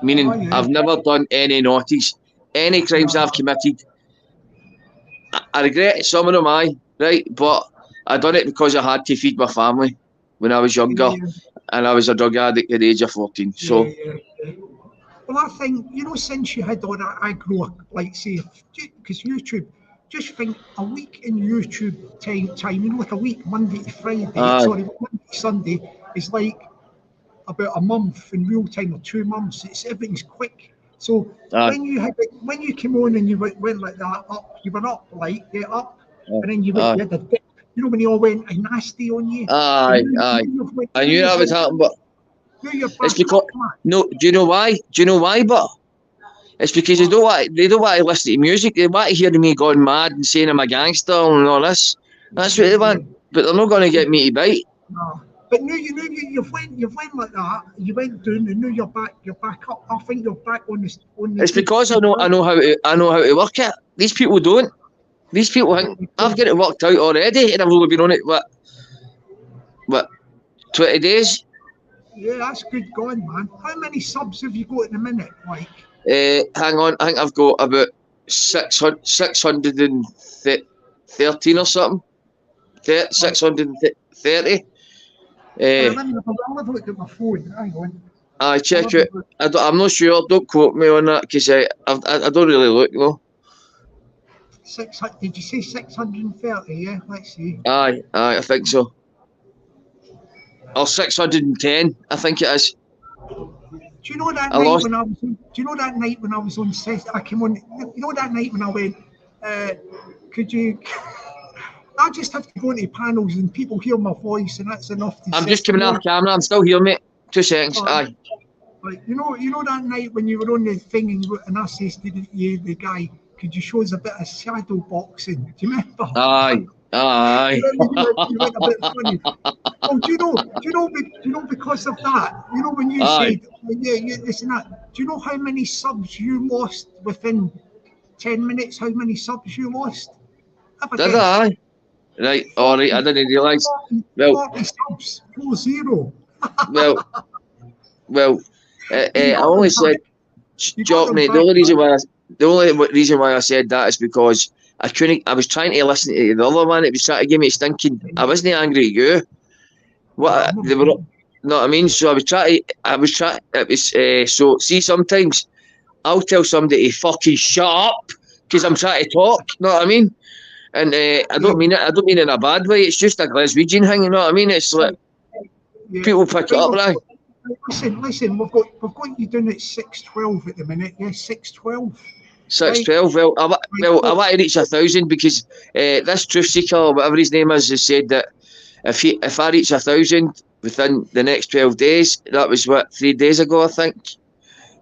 Meaning I've never done any naughties. Any crimes I've committed, I regret some of them, right? But I done it because I had to feed my family when I was younger, and I was a drug addict at the age of 14. So. Well, I think, since you had all that aggro, like say, because YouTube, just think a week in YouTube time, like a week, Monday to Friday, Monday to Sunday, is like about a month in real time or 2 months. Everything's quick. So when you came on and you went like that up, you were up, up, and then you had a dip. When you all went nasty on you. I knew that would happen, but it's because do you know why? But it's because they don't want to listen to music. They want to hear me going mad and saying I'm a gangster and all this. That's what they want. But they're not going to get me to bite. No. But you've went like that. You went down, and now you're back up. I think you're back on this. It's because I know how to work it. These people don't. These people think I've got it worked out already, and I've only been on it what 20 days. Yeah, that's good going, man. How many subs have you got in a minute? Like, hang on, I think I've got about 613 or something. 630. Let me have a look at my phone. Hang on. I check it. I'm not sure. Don't quote me on that, because I don't really look though. Did you say 630? Yeah, let's see. Aye, I think so. Or 610, I think it is. Do you know that night when I was? Do you know that night when I was on set? I came on. You know that night when I went? Could you? I just have to go into panels and people hear my voice, and that's enough to. I'm just coming off camera. I'm still here, mate. 2 seconds. Aye. Like you know that night when you were on the thing and I said to the guy, could you show us a bit of shadow boxing? Do you remember? Aye. You went a bit funny. Oh, do you know because of that? When you said, this and that. Do you know how many subs you lost within 10 minutes? How many subs you lost? Did I? Right. All right. I didn't realise. 40 subs, 40. Well. I only said, Jockney. The only reason why I said that is because I couldn't. I was trying to listen to the other one. It was trying to give me stinking. I wasn't angry at you. What they were, know what I mean? So I was trying. It was so. See, sometimes I'll tell somebody to fucking shut up because I'm trying to talk. Know what I mean? And I don't mean it. I don't mean it in a bad way. It's just a Glaswegian thing. You know what I mean? It's like people pick it up, right? Listen. We've got you doing at 612 at the minute. Yeah, 612. 612. Well, I want to reach 1,000 because this truth seeker, or whatever his name is, has said that if I reach 1,000 within the next 12 days, that was 3 days ago, I think.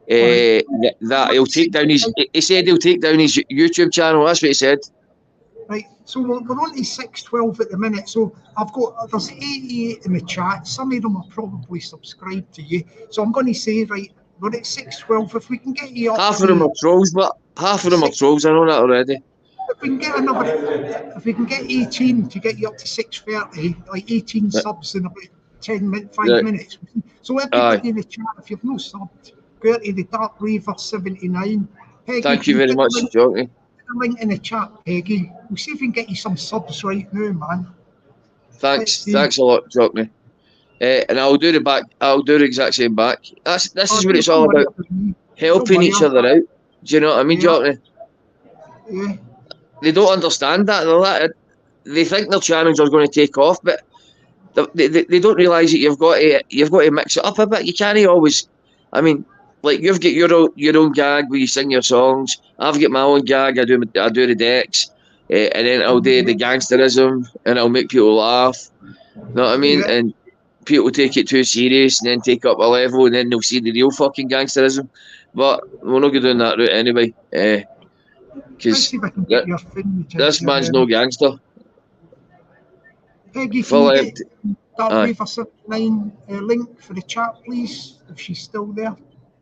That he'll take down his. He said he'll take down his YouTube channel. That's what he said. Right. So we're on to 612 at the minute. So there's 88 in the chat. Some of them are probably subscribed to you. So I'm going to say, right, we're at 612. If we can get you up, half of them are trolls, but half of them are trolls. I know that already. If we can get 18 to get you up to 630, like 18 subs in about 5 minutes. So everybody in the chat, if you've no subbed, go to the Dark Raver 79. Peggy, thank you very much, Jockney. The link in the chat, Peggy. We'll see if we can get you some subs right now, man. Thanks a lot, Jockney. And I'll do the exact same back. This is what it's all about. Helping each other out. Do you know what I mean, Jockney? Yeah. They don't understand that. They think their channels are going to take off, but they don't realise that you've got to mix it up a bit. You can't always. I mean, like you've got your own gag where you sing your songs. I've got my own gag. I do the decks, and then I'll do the gangsterism, and I'll make people laugh. You know what I mean? Yeah. And people take it too serious, and then take up a level, and then they'll see the real fucking gangsterism. But we're not going down that route anyway, because this man's no gangster. Peggy, can you get that River 79 link for the chat, please? If she's still there,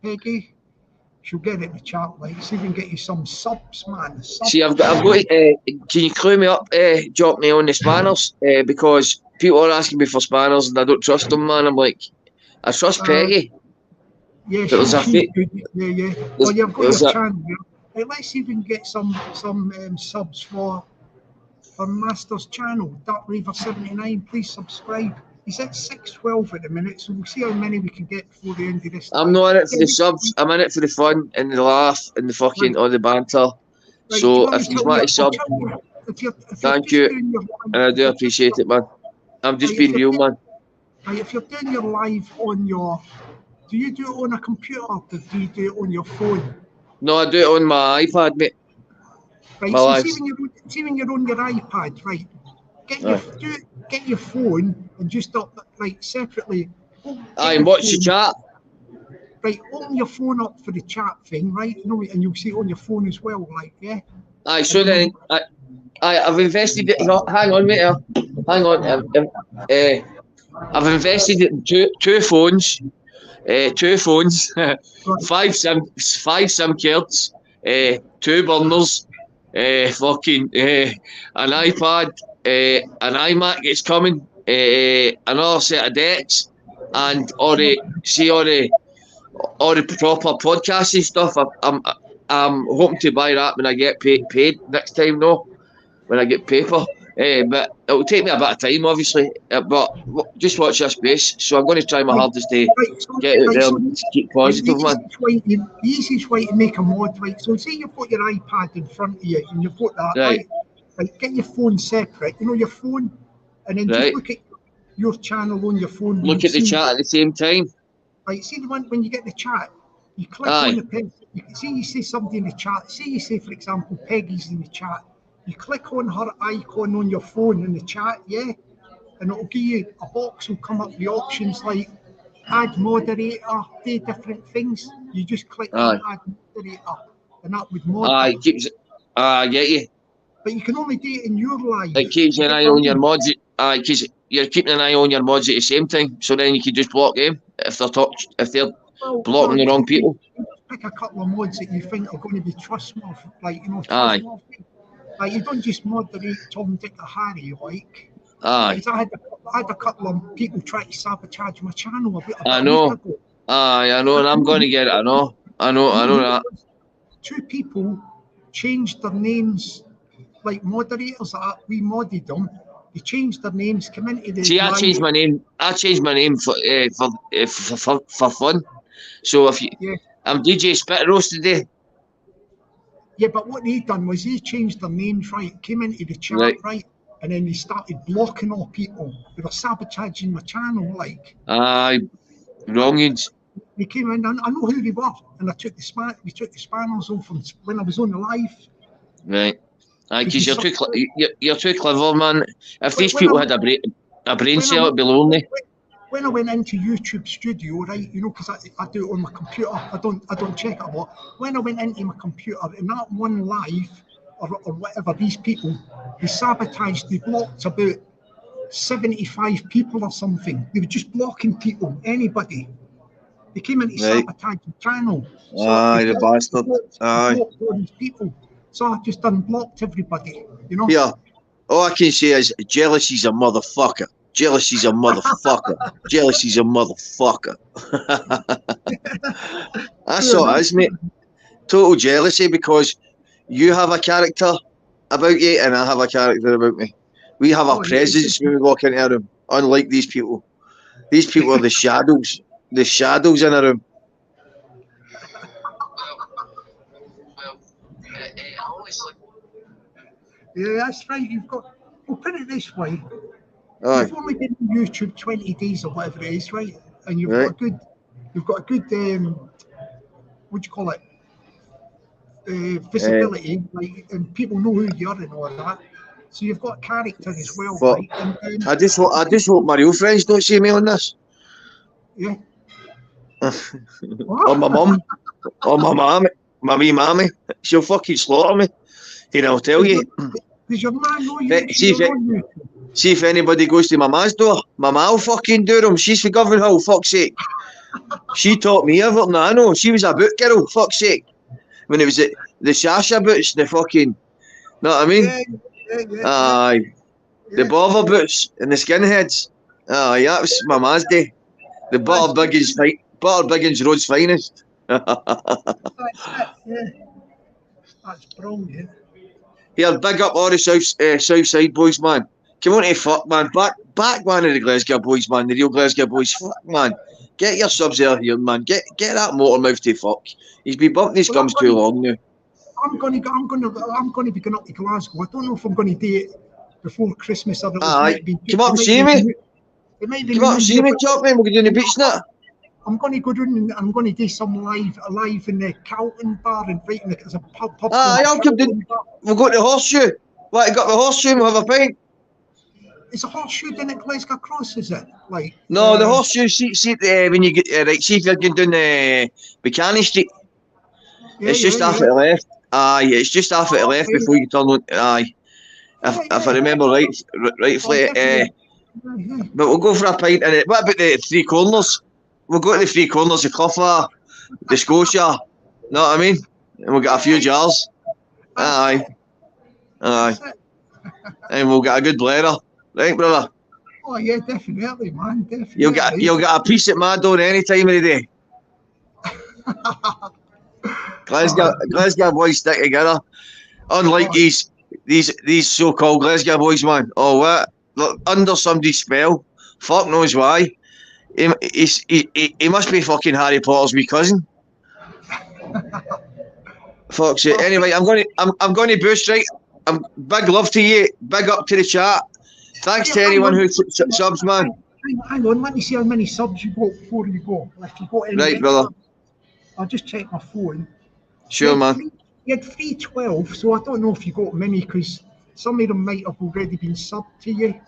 Peggy, she'll get it in the chat. Like, see if we can get you some subs, man. See, I've got. Can you clue me up, Jockney, on the spanners? Because people are asking me for spanners, and I don't trust them, man. I'm like, I trust Peggy. Yeah, she's good. Yeah. Well, you've got your channel. Hey, let's see if we can get some subs for Master's channel, Dark Reaver 79. Please subscribe. He's at 612 at the minute, so we'll see how many we can get before the end of this. I'm not in it for the subs. I'm in it for the fun and the laugh and the fucking all the banter. Right, so if you want to sub, thank you, and I do appreciate it, man. I'm just being real, man. Right, if you're doing your live on your, do you do it on a computer or do you do it on your phone? No, I do it on my iPad, mate. Right, so see when you're on your iPad, right? Get your phone and just separately. And watch the chat. Right, open your phone up for the chat thing, right? You know, and you'll see it on your phone as well, like, yeah. Aye, so then I've invested it. No, hang on, mate. Hang on. I've invested it in two phones, five SIM cards, 2 burners, fucking an iPad, an iMac. It's coming, another set of decks, and all the proper podcasting stuff. I'm hoping to buy that when I get paid next time. No, when I get paper. But it'll take me a bit of time, obviously. But just watch this space. So I'm going to try my hardest to get out there and keep positive, man. The easiest way to make a mod, right? So say you've got your iPad in front of you and you've got that, right? Like, get your phone separate, you know, your phone, and then just look at your channel on your phone. Look at the chat at the same time. Right, see the one when you get the chat, you click on the pen. You can see you say something in the chat. Say you say, for example, Peggy's in the chat. You click on her icon on your phone in the chat, yeah, and it'll give you a box. Will come up with options like add moderator, do different things. You just click on add moderator, and that would moderate. I get you. But you can only do it in your live. It keeps an eye on your mods. Because you're keeping an eye on your mods at the same time, so then you can just block them if they're blocking the wrong people. Pick a couple of mods that you think are going to be trustworthy, like, you know, trustworthy. Like, you don't just moderate Tom, Dick, or Harry, like. I had a couple of people try to sabotage my channel a bit. I know. I know, and I'm going to get it. I know that. 2 people changed their names, like moderators. We modded them. They changed their names, come into the. See, I changed my name. For fun. So if you, I'm DJ Spit Roast today. Yeah, but what they done was they changed their names, right? Came into the chat, right? And then they started blocking all people. They were sabotaging my channel, like. Wrongings. They came in, and I know who they were, and we took the spanners off from when I was on the live. Right. Because you're too clever, man. If these people had a brain cell, it'd be lonely. When I went into YouTube Studio, right, you know, because I do it on my computer, I don't check it a lot. When I went into my computer, in that one live, or whatever, these people, they sabotaged, they blocked about 75 people or something. They were just blocking people, anybody. They came in to sabotage the channel. So the bastard. Blocked all these people. So I just unblocked everybody, you know? Yeah. All I can say is jealousy's a motherfucker. Jealousy's a motherfucker. Jealousy's a motherfucker. That's all it is, mate. Total jealousy, because you have a character about you and I have a character about me. We have a presence when we walk into a room, unlike these people. These people are the shadows in a room. Yeah, that's right. You've got. We'll put it this way. Aye. You've only been on YouTube 20 days or whatever it is, right? And you've Right. got a good. You've got a good. What do you call it? Visibility, like, and people know who you are and all that. So you've got character as well, But right? And, I just hope my real friends don't see me on this. yeah. Or my mum. Or my mammy. My wee mammy. She'll fucking slaughter me. You know, I'll tell you. Does your man know you? See if anybody goes to my ma's door, my ma will fucking do them. She's for Government Hill, fuck's sake. She taught me everything I know. She was a boot girl, fuck's sake. When it was the Shasha boots, the fucking, know what I mean? Yeah. Aye. The bother boots and the skinheads. Aye, that was my ma's day. The Butter Biggins Road's finest. That's brilliant. Here, big up all the south side boys, man. Come on to fuck, man. Back one of the Glasgow boys, man. The real Glasgow boys. Fuck, man. Get your subs out here, man. Get that motor mouth to fuck. He's been bumping his gums too long now. I'm gonna be going up to Glasgow. I don't know if I'm gonna do it before Christmas or come up and see me. Come up and see me, Tock, man. We're going to do the beach now. I'm going to go down and I'm going to do some live in the Carlton bar and right in there's a pub. I'll come down. We'll go to the Horseshoe. What, you got the Horseshoe and we'll have a pint? It's a Horseshoe down at Glasgow Cross, is it? Like no, the Horseshoe. See when you get right. See if you're going down the Buchanan Street. It's just half at the left. Aye, it's just half at the left before you turn on. Aye, if I remember rightly. But we'll go for a pint in it. What about the three corners? We'll go to the three corners of Cluffer, the Scotia. Know what I mean? And we'll get a few jars. Aye. And we'll get a good bladder. Right, brother? Oh yeah, definitely, man. Definitely. You'll get a piece at my door any time of the day. Glasgow boys stick together. Unlike these so-called Glasgow boys, man. Oh, what? Look, under somebody's spell. Fuck knows why. He must be fucking Harry Potter's wee cousin. Fuck's it. Anyway, I'm going to boost, right? Big love to you. Big up to the chat. Thanks to anyone who subs, man. Hang on, let me see how many subs you got before you go. If you got any right, brother. I'll just check my phone. Sure, man. You had 312, so I don't know if you got many because some of them might have already been subbed to you.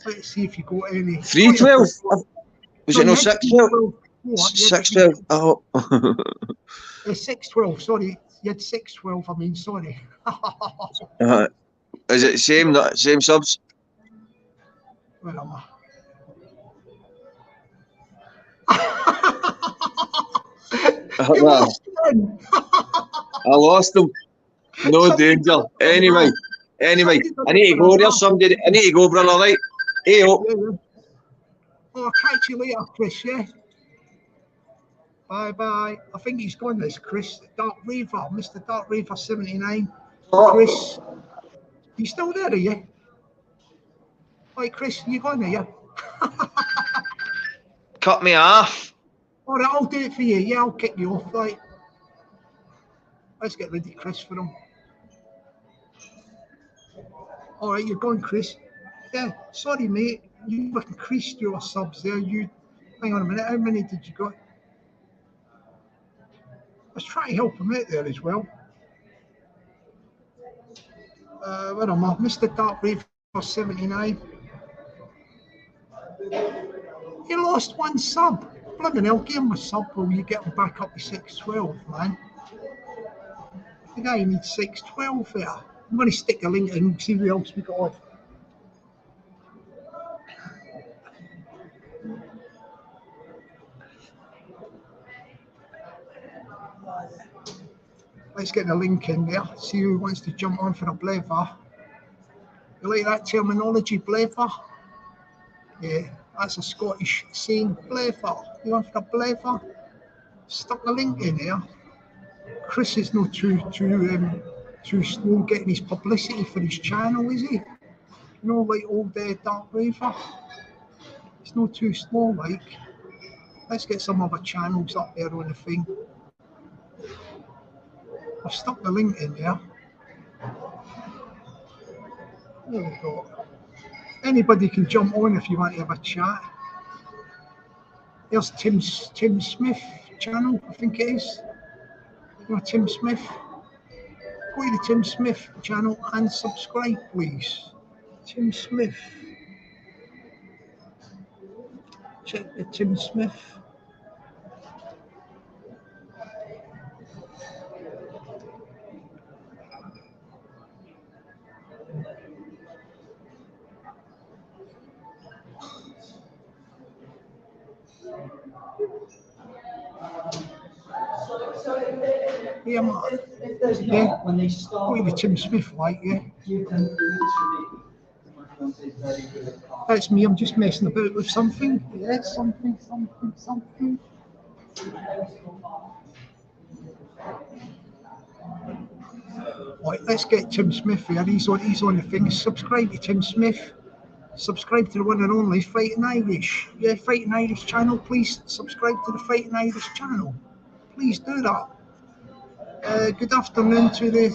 Let's see if you got any. 312? Was it no 612? 612. Oh. 612, sorry. You had 612, I mean, sorry. Is it same subs? Where am I? You lost one. I lost them. No danger. Anyway, I need to go. There's somebody. I need to go, brother. Right? Hey, oh. I'll catch you later, Chris. Yeah. Bye. I think he's gone. This Chris Dark Reaver, Mr. Dark Reaver 79. Chris, you still there? Are you? Hi, Chris. You gone? Are you? Cut me off. All right, I'll do it for you. Yeah, I'll kick you off. Right. Let's get ready, Chris, for him. All right, you're gone, Chris. Yeah, sorry, mate. You've increased your subs there. Hang on a minute. How many did you got? Let's try to help him out there as well. Where am I? Mr. Dark Reaver 79. You lost one sub. Blooming hell, give him a sub or you get him back up to 612, man. The guy needs 612 there. I'm going to stick a link in and see who else we got off. Let's get the link in there, see who wants to jump on for a blaver. You like that terminology, blaver? Yeah, that's a Scottish saying, blaver. You want for a blaver? Stuck the link in there. Chris is not too slow getting his publicity for his channel, is he? You know, like old Dark Raver. It's not too slow, like. Let's get some other channels up there on the thing. I've stuck the link in there. There we go. Anybody can jump on if you want to have a chat. There's Tim Smith channel, I think it is. You know, Tim Smith. Go to the Tim Smith channel and subscribe, please. Tim Smith. Check the Tim Smith. Yeah, man. Yeah, when they start. Go to the Tim Smith, like, yeah. That's me, I'm just messing about with something. Yeah, something. Right, let's get Tim Smith here. He's on the thing. Subscribe to Tim Smith. Subscribe to the one and only Fighting Irish. Yeah, Fighting Irish channel. Please subscribe to the Fighting Irish channel. Please do that. Good afternoon to the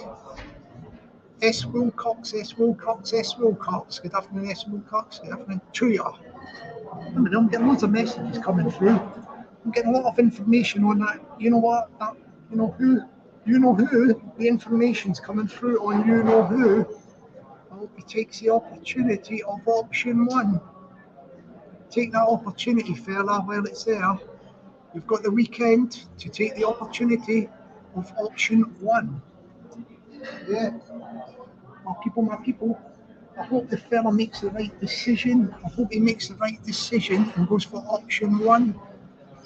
S. Wilcox. Good afternoon, S. Wilcox. Good afternoon to you. I'm getting loads of messages coming through. I'm getting a lot of information on that. You know what? That, you know who. The information's coming through on you know who. I hope he takes the opportunity of option 1. Take that opportunity, fella, while it's there. You've got the weekend to take the opportunity of option 1. Yeah. My people. I hope the fella makes the right decision. I hope he makes the right decision and goes for option 1.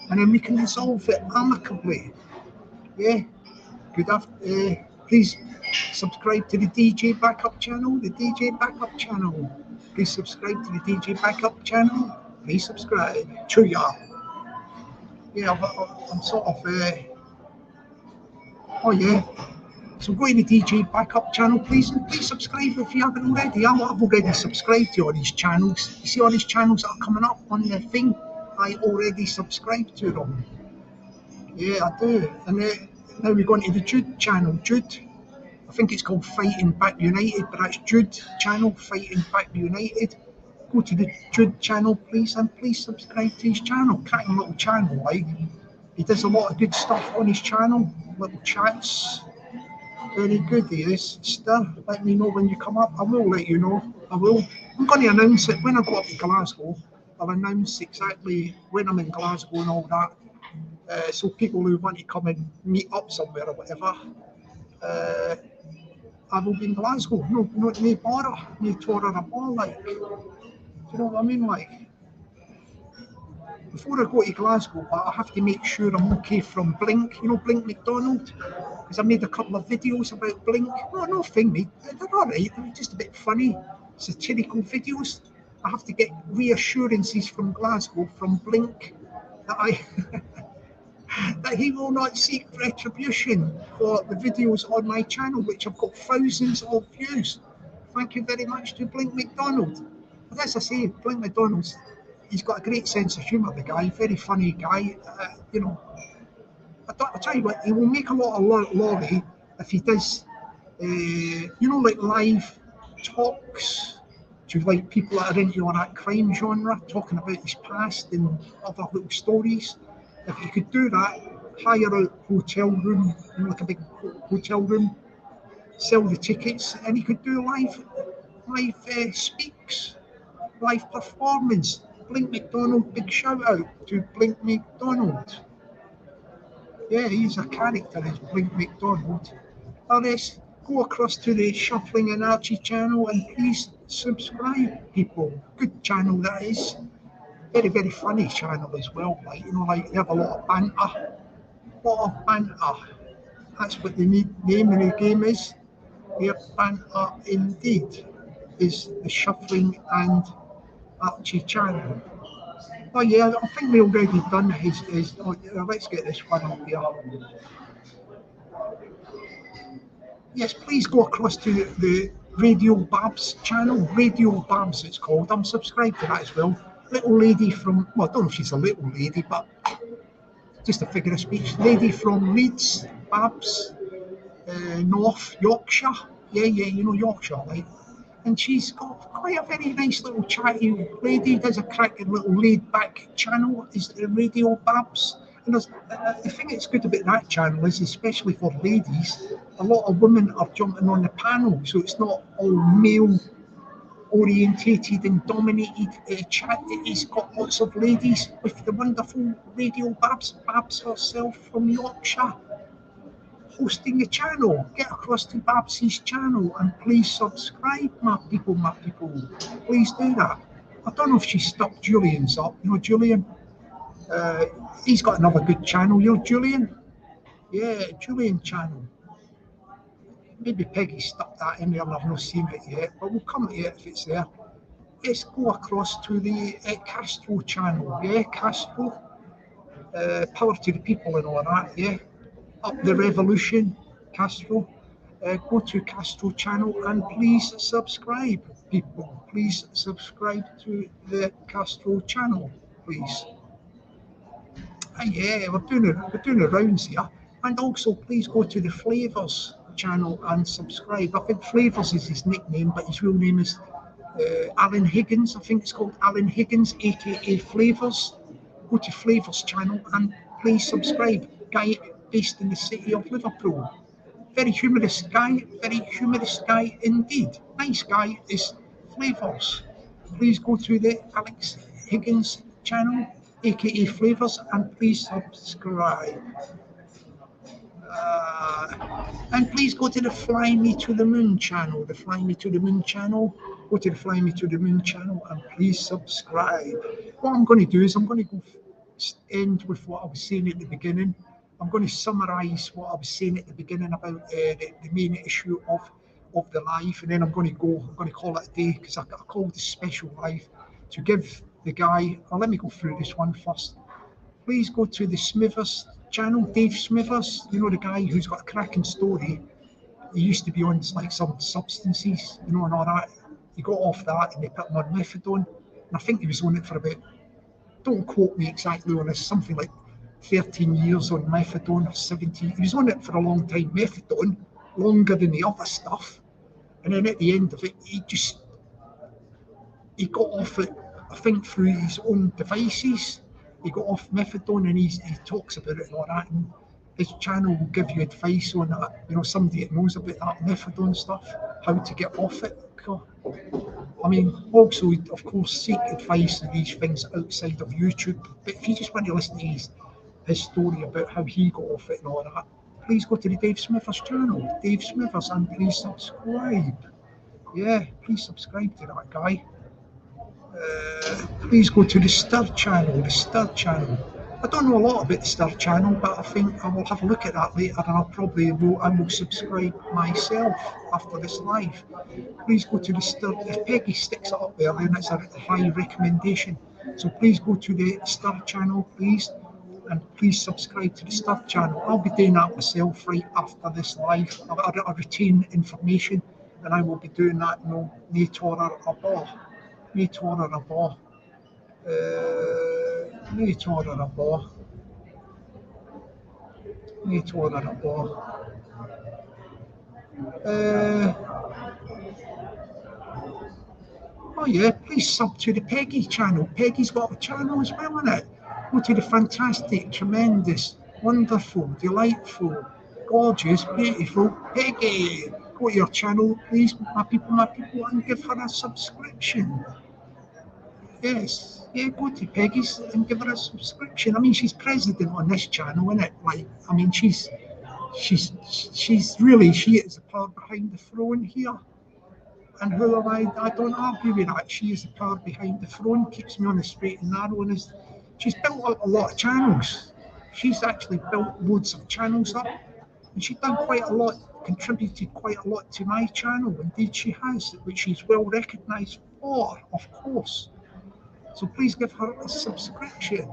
And then we can resolve it amicably. Yeah. Good afternoon. Please subscribe to the DJ Backup channel. Please subscribe to the DJ Backup channel. Please subscribe to ya. Yeah, I'm sort of. Oh yeah. So go to the DJ Backup channel, please, and please subscribe if you haven't already. I've already subscribed to all these channels. You see all these channels that are coming up on the thing? I already subscribed to them. Yeah, I do. And now we're going to the Jude channel. Jude, I think it's called Fighting Back United, but that's Jude channel, Fighting Back United. Go to the Jude channel, please, and please subscribe to his channel. Cracking little channel, like. He does a lot of good stuff on his channel, little chats. Very good he is. Still, let me know when you come up. I will let you know. I will. I'm going to announce it when I go up to Glasgow. I'll announce exactly when I'm in Glasgow and all that. So people who want to come and meet up somewhere or whatever, I will be in Glasgow. No bother. No tour of a ball, like. Do you know what I mean, like? Before I go to Glasgow, but I have to make sure I'm okay from Blink. You know Blink McDonald? Because I made a couple of videos about Blink. No thing, mate. They're all right. They're just a bit funny, satirical videos. I have to get reassurances from Glasgow, from Blink, that that he will not seek retribution for the videos on my channel, which have got thousands of views. Thank you very much to Blink McDonald. But as I say, Blink McDonald's, he's got a great sense of humour, the guy, very funny guy. You know, I tell you what, he will make a lot of lorry if he does, you know, like live talks to like people that are into all that crime genre, talking about his past and other little stories. If he could do that, hire a hotel room, you know, like a big hotel room, sell the tickets, and he could do live speaks, live performance. Blink McDonald, big shout out to Blink McDonald. Yeah, he's a character, is Blink McDonald. Now let's go across to the Shuffling and Archie channel and please subscribe, people. Good channel that is. Very, very funny channel as well, like, you know, like they have a lot of banter. That's what the name of the game is. Their banter indeed is the Shuffling and Archie channel. Oh yeah, I think we already done his let's get this one up here. Yes, please go across to the Radio Babs channel, Radio Babs it's called. I'm subscribed to that as well. Little lady from, well, I don't know if she's a little lady, but just a figure of speech. Lady from Leeds, Babs, North Yorkshire. Yeah, you know Yorkshire, right? And she's got quite a very nice little chatty lady. There's a cracking little laid-back channel, is the Radio Babs. And the thing that's good about that channel is, especially for ladies, a lot of women are jumping on the panel, so it's not all male orientated and dominated chat. It's got lots of ladies with the wonderful Radio Babs, Babs herself from Yorkshire, hosting the channel. Get across to Babsy's channel and please subscribe, my people. Please do that. I don't know if she stuck Julian's up. You know Julian? He's got another good channel. You know Julian? Yeah, Julian channel. Maybe Peggy stuck that in there and I've not seen it yet, but we'll come to it if it's there. Let's go across to the Castro channel. Yeah, Castro. Power to the people and all that, yeah. Up the revolution, Castro. Go to Castro channel and please subscribe, people. Please subscribe to the Castro channel, please. Yeah, we're doing the rounds here. And also, please go to the Flavors channel and subscribe. I think Flavors is his nickname, but his real name is Alan Higgins. I think it's called Alan Higgins, aka Flavors. Go to Flavors channel and please subscribe. Guy based in the city of Liverpool. Very humorous guy indeed. Nice guy is Flavors. Please go to the Alex Higgins channel, aka Flavors, and please subscribe. And please go to the Fly Me to the Moon channel. The Fly Me to the Moon channel. Go to the Fly Me to the Moon channel and please subscribe. What I'm going to do is I'm going to go end with what I was saying at the beginning. I'm going to summarise what I was saying at the beginning about the main issue of the live, and then I'm going to call it a day because I called this special live to give the guy. Let me go through this one first. Please go to the Smithers channel, Dave Smithers. You know, the guy who's got a cracking story. He used to be on like some substances, you know, and all that. He got off that and they put him on methadone, and I think he was on it for about, don't quote me exactly on this, something like 13 years on methadone, or 17. He was on it for a long time, methadone, longer than the other stuff. And then at the end of it, he got off it, I think, through his own devices. He got off methadone and he talks about it and all that. And his channel will give you advice on that. You know, somebody that knows about that methadone stuff, how to get off it. I mean, also, of course, seek advice on these things outside of YouTube. But if you just want to listen to his story about how he got off it and all that, please go to the Dave Smithers channel, Dave Smithers, and please subscribe. Yeah, please subscribe to that guy. Please go to the Stir channel, I don't know a lot about the Stir channel, but I think I will have a look at that later, and I will subscribe myself after this live. Please go to the Stir. If Peggy sticks it up there, then it's a high recommendation. So please go to the Stir channel, please, and please subscribe to the Stir channel. I'll be doing that myself right after this live. I retain information, and I will be doing that, you know, Nator a bar. Oh yeah, please sub to the Peggy channel. Peggy's got a channel as well, isn't it? Go to the fantastic, tremendous, wonderful, delightful, gorgeous, beautiful Peggy. Go to your channel, please, my people, and give her a subscription. Yes, yeah, go to Peggy's and give her a subscription. I mean, she's president on this channel, isn't it? Like, I mean, she is the power behind the throne here. And who am I don't argue with that. She is the power behind the throne, keeps me on the straight and narrow, and she's built up a lot of channels. She's actually built loads of channels up, and she's done quite a lot, contributed quite a lot to my channel. Indeed she has, which she's well recognised for, of course. So please give her a subscription.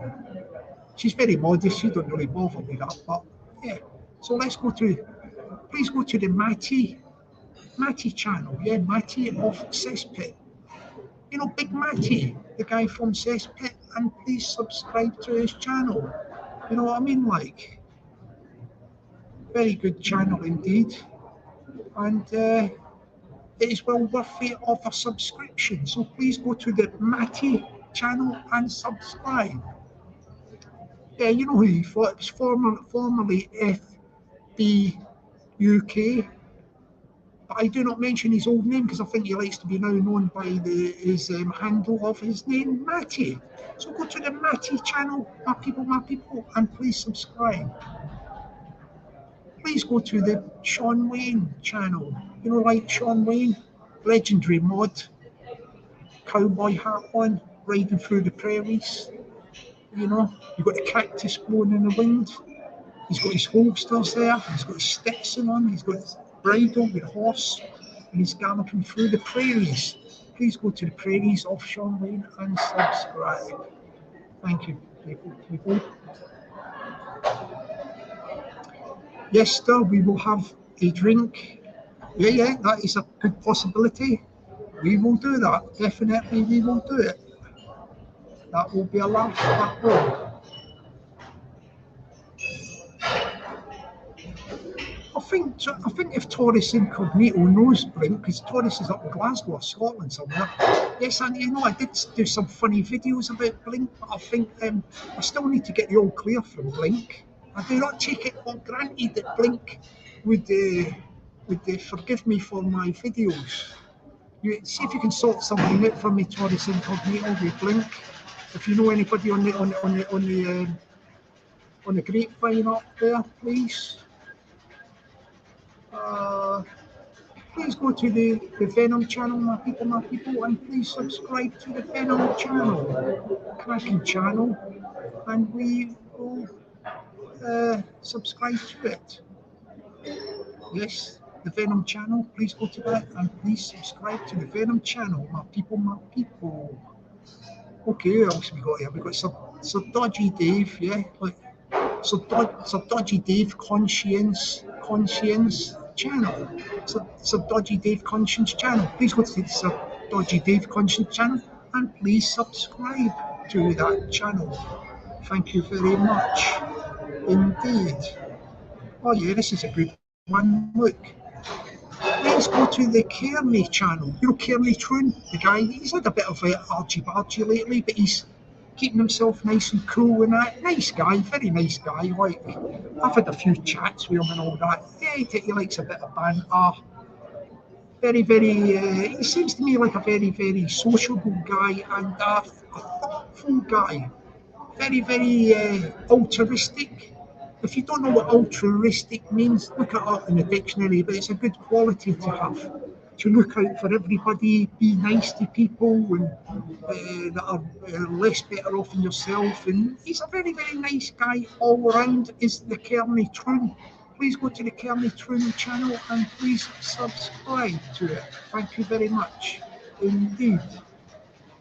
She's very modest, she don't really bother with that, but yeah. So please go to the Matty Matty channel, yeah, Matty of Cesspit. You know, Big Matty, the guy from Cesspit, and please subscribe to his channel. You know what I mean? Like, very good channel indeed. And it is well worthy of a subscription. So please go to the Matty channel and subscribe. Yeah, you know who he thought. It was formerly FB UK. But I do not mention his old name because I think he likes to be now known by his handle of his name, Matty. So go to the Matty channel, my people, and please subscribe. Please go to the Sean Wayne channel. You know, like Sean Wayne, legendary mod, cowboy hat on, riding through the prairies. You know, you've got the cactus blowing in the wind. He's got his holsters there. He's got his Stetson on. He's got his bridle with horse, and he's galloping through the prairies. Please go to the prairies of Sean Wayne and subscribe. Thank you, people. Yes, sir, we will have a drink. Yeah, that is a good possibility. We will do that. Definitely, we will do it. That will be a laugh. That will. I think if Taurus Incognito knows Blink, because Taurus is up in Glasgow or Scotland somewhere. Yes, and you know, I did do some funny videos about Blink, but I think I still need to get the all clear from Blink. I do not take it for granted that Blink would forgive me for my videos. You see if you can sort something out for me, Taurus Incognito, with Blink. If you know anybody on the grapevine up there, please. Please go to the Venom channel, my people, and please subscribe to the Venom channel, cracking channel, and we will subscribe to it. Yes, the Venom channel, please go to that and please subscribe to the Venom channel, my people. Okay, who else we got here? We got Sir Dodgy Dave, yeah, like Sir Dodgy Dave Conscience channel. So Dodgy Dave Conscience channel. Please go to the Sir Dodgy Dave Conscience channel and please subscribe to that channel. Thank you very much indeed. Oh yeah, this is a good one. Look. Please go to the Kearney channel. You know Kearney Troon, the guy, he's had a bit of a argy-bargy lately, but he's keeping himself nice and cool and that. Nice guy, very nice guy. Like, I've had a few chats with him and all that. Yeah, he likes a bit of banter. Very, he seems to me like a very, very sociable guy and a thoughtful guy. Very, altruistic. If you don't know what altruistic means, look it up in the dictionary, but it's a good quality to have. To look out for everybody, be nice to people and that are less better off than yourself. And he's a very, very nice guy all around, is the Kearney Troon. Please go to the Kearney Troon channel and please subscribe to it. Thank you very much indeed.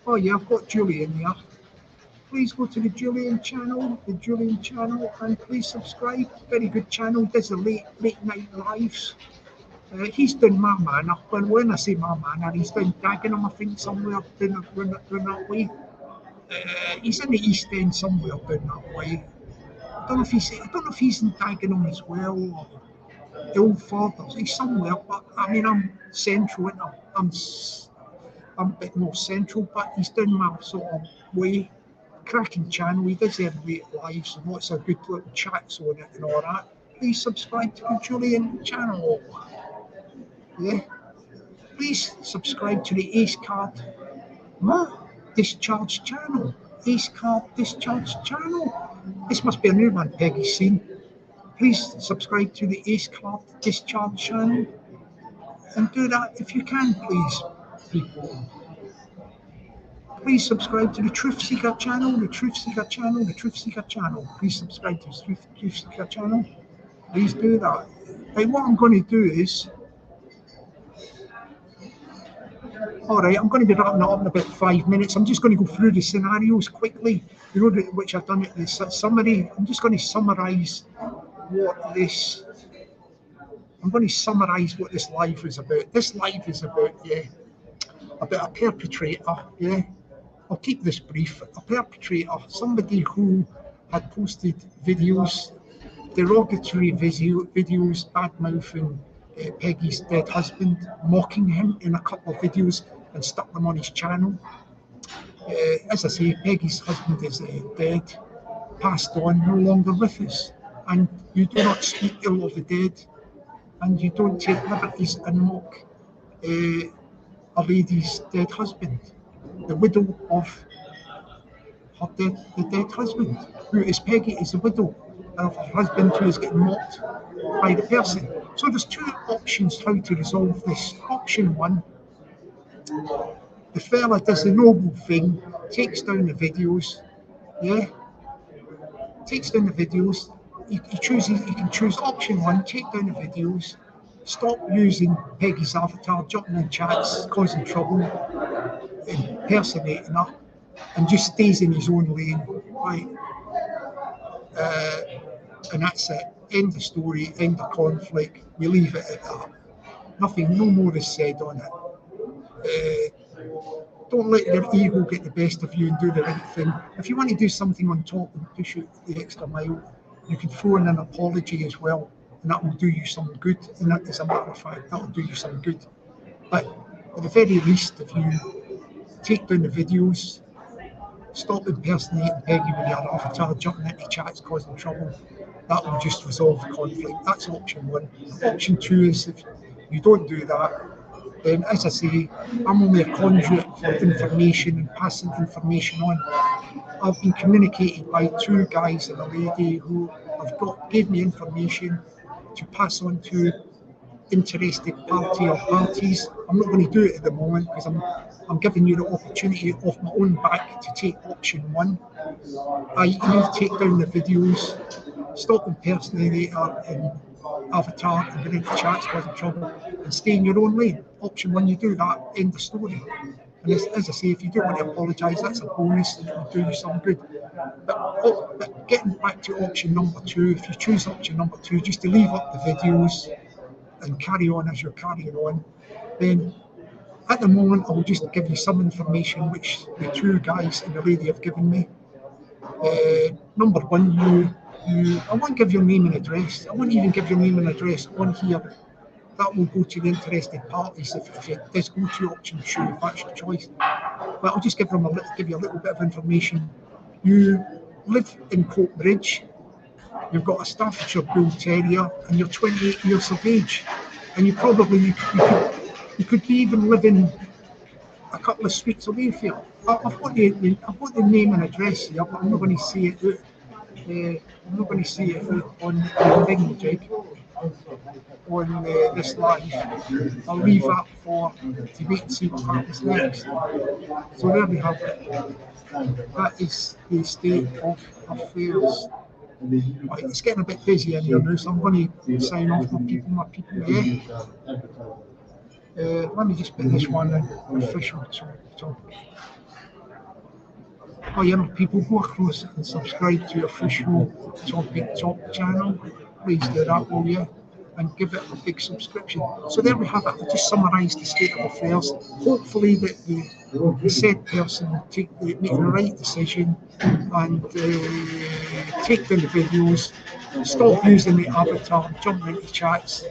Oh yeah, I've got Julian here. Please go to the Julian channel, and please subscribe. Very good channel, does the late night lives. He's done my manor, but when I say my manor, he's done Dagenham, I think, somewhere down that way. He's in the East End somewhere down that way. I don't know if he's in Dagenham as well, or Ilford, or he's somewhere, but I mean, I'm central, and I'm a bit more central, but he's done my sort of way. Cracking channel, he does have great lives and lots of good little chats on it and all that. Please subscribe to the Julian channel. Yeah. Please subscribe to the Ace Card Discharge channel. Ace Card Discharge channel. This must be a new one Peggy's seen. Please subscribe to the Ace Card Discharge channel and do that if you can, please, people. Please subscribe to the Truth Seeker channel, Please subscribe to the Truth Seeker channel. Please do that. Right, what I'm going to do is, all right, I'm going to be wrapping it up in about 5 minutes. I'm just going to go through the scenarios quickly, you know, which I've done at the summary. I'm just going to summarise what this I'm going to summarise what this live is about. This live is about, about a perpetrator, I'll keep this brief. A perpetrator, somebody who had posted videos, derogatory videos, bad-mouthing Peggy's dead husband, mocking him in a couple of videos and stuck them on his channel. As I say, Peggy's husband is dead, passed on, no longer with us. And you do not speak ill of the dead, and you don't take liberties and mock a lady's dead husband, the widow of the dead husband, who is Peggy, is the widow of her husband who is getting mocked by the person. So there's two options how to resolve this. Option one, the fella does the noble thing, takes down the videos, takes down the videos. You can choose option one, take down the videos, stop using Peggy's avatar, jumping in chats, causing trouble, impersonating her, and just stays in his own lane, right? And that's it. End the story, end the conflict. We leave it at that. Nothing, no more is said on it. Don't let your ego get the best of you and do the right thing. If you want to do something on top and push it the extra mile, you can throw in an apology as well, and that will do you some good. And that, as a matter of fact, that will do you some good. But at the very least, if you take down the videos, stop impersonating Peggy with your avatar, jumping into chats, causing trouble, that will just resolve the conflict. That's option one. Option two is if you don't do that, then, as I say, I'm only a conduit for information and passing information on. I've been communicated by two guys and a lady who gave me information to pass on to interested party or parties. I'm not going to do it at the moment because I'm giving you the opportunity off my own back to take option one, i.e. take down the videos, stop impersonating her in avatar and get into chats causing trouble, and stay in your own lane. Option one, you do that, end the story. And as I say, if you don't want to apologise, that's a bonus and it will do you some good. But getting back to option number two, if you choose option number two, just to leave up the videos and carry on as you're carrying on, then at the moment I will just give you some information which the two guys and the lady have given me. Number one, I won't give your name and address. I won't even give your name and address on here. That will go to the interested parties if it does go to option two, if that's your choice. But I'll just give you a little bit of information. You live in Coatbridge, you've got a Staffordshire Bull Terrier, and you're 28 years of age. And you could be even living a couple of streets away from you. I've got the name and address here, but I'm not going to say it out. I'm not going to say it out on the thing, Jake, on this live. I'll leave that for to wait and see what happens next. So there we have it. That is the state of affairs. Right, it's getting a bit busy in here now, so I'm going to sign off my people, let me just put this one in official talk. Oh yeah, people, go across and subscribe to official Tock channel. Please do that, will you? And give it a big subscription. So there we have it. I'll just summarise the state of affairs. Hopefully that the said person will make the right decision and take down the videos, stop using the avatar, jumping into chats,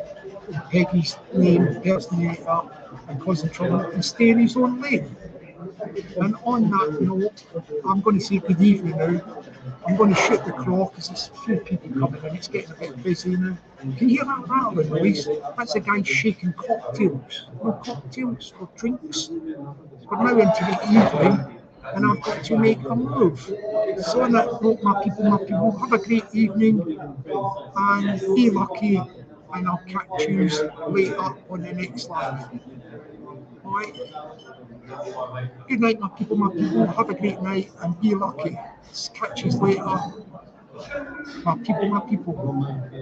Peggy's name, impersonating her, and causing trouble, and stay in his own lane. And on that note, I'm going to say good evening now. I'm going to shoot the clock because there's a few people coming in. It's getting a bit busy now. Can you hear that rattling noise? That's a guy shaking cocktails. No cocktails or drinks. We're now into the evening and I've got to make a move. So on that note, my people, have a great evening and be lucky, and I'll catch you later on the next live. Alright. Good night, my people. Have a great night and be lucky. Catch you later. My people.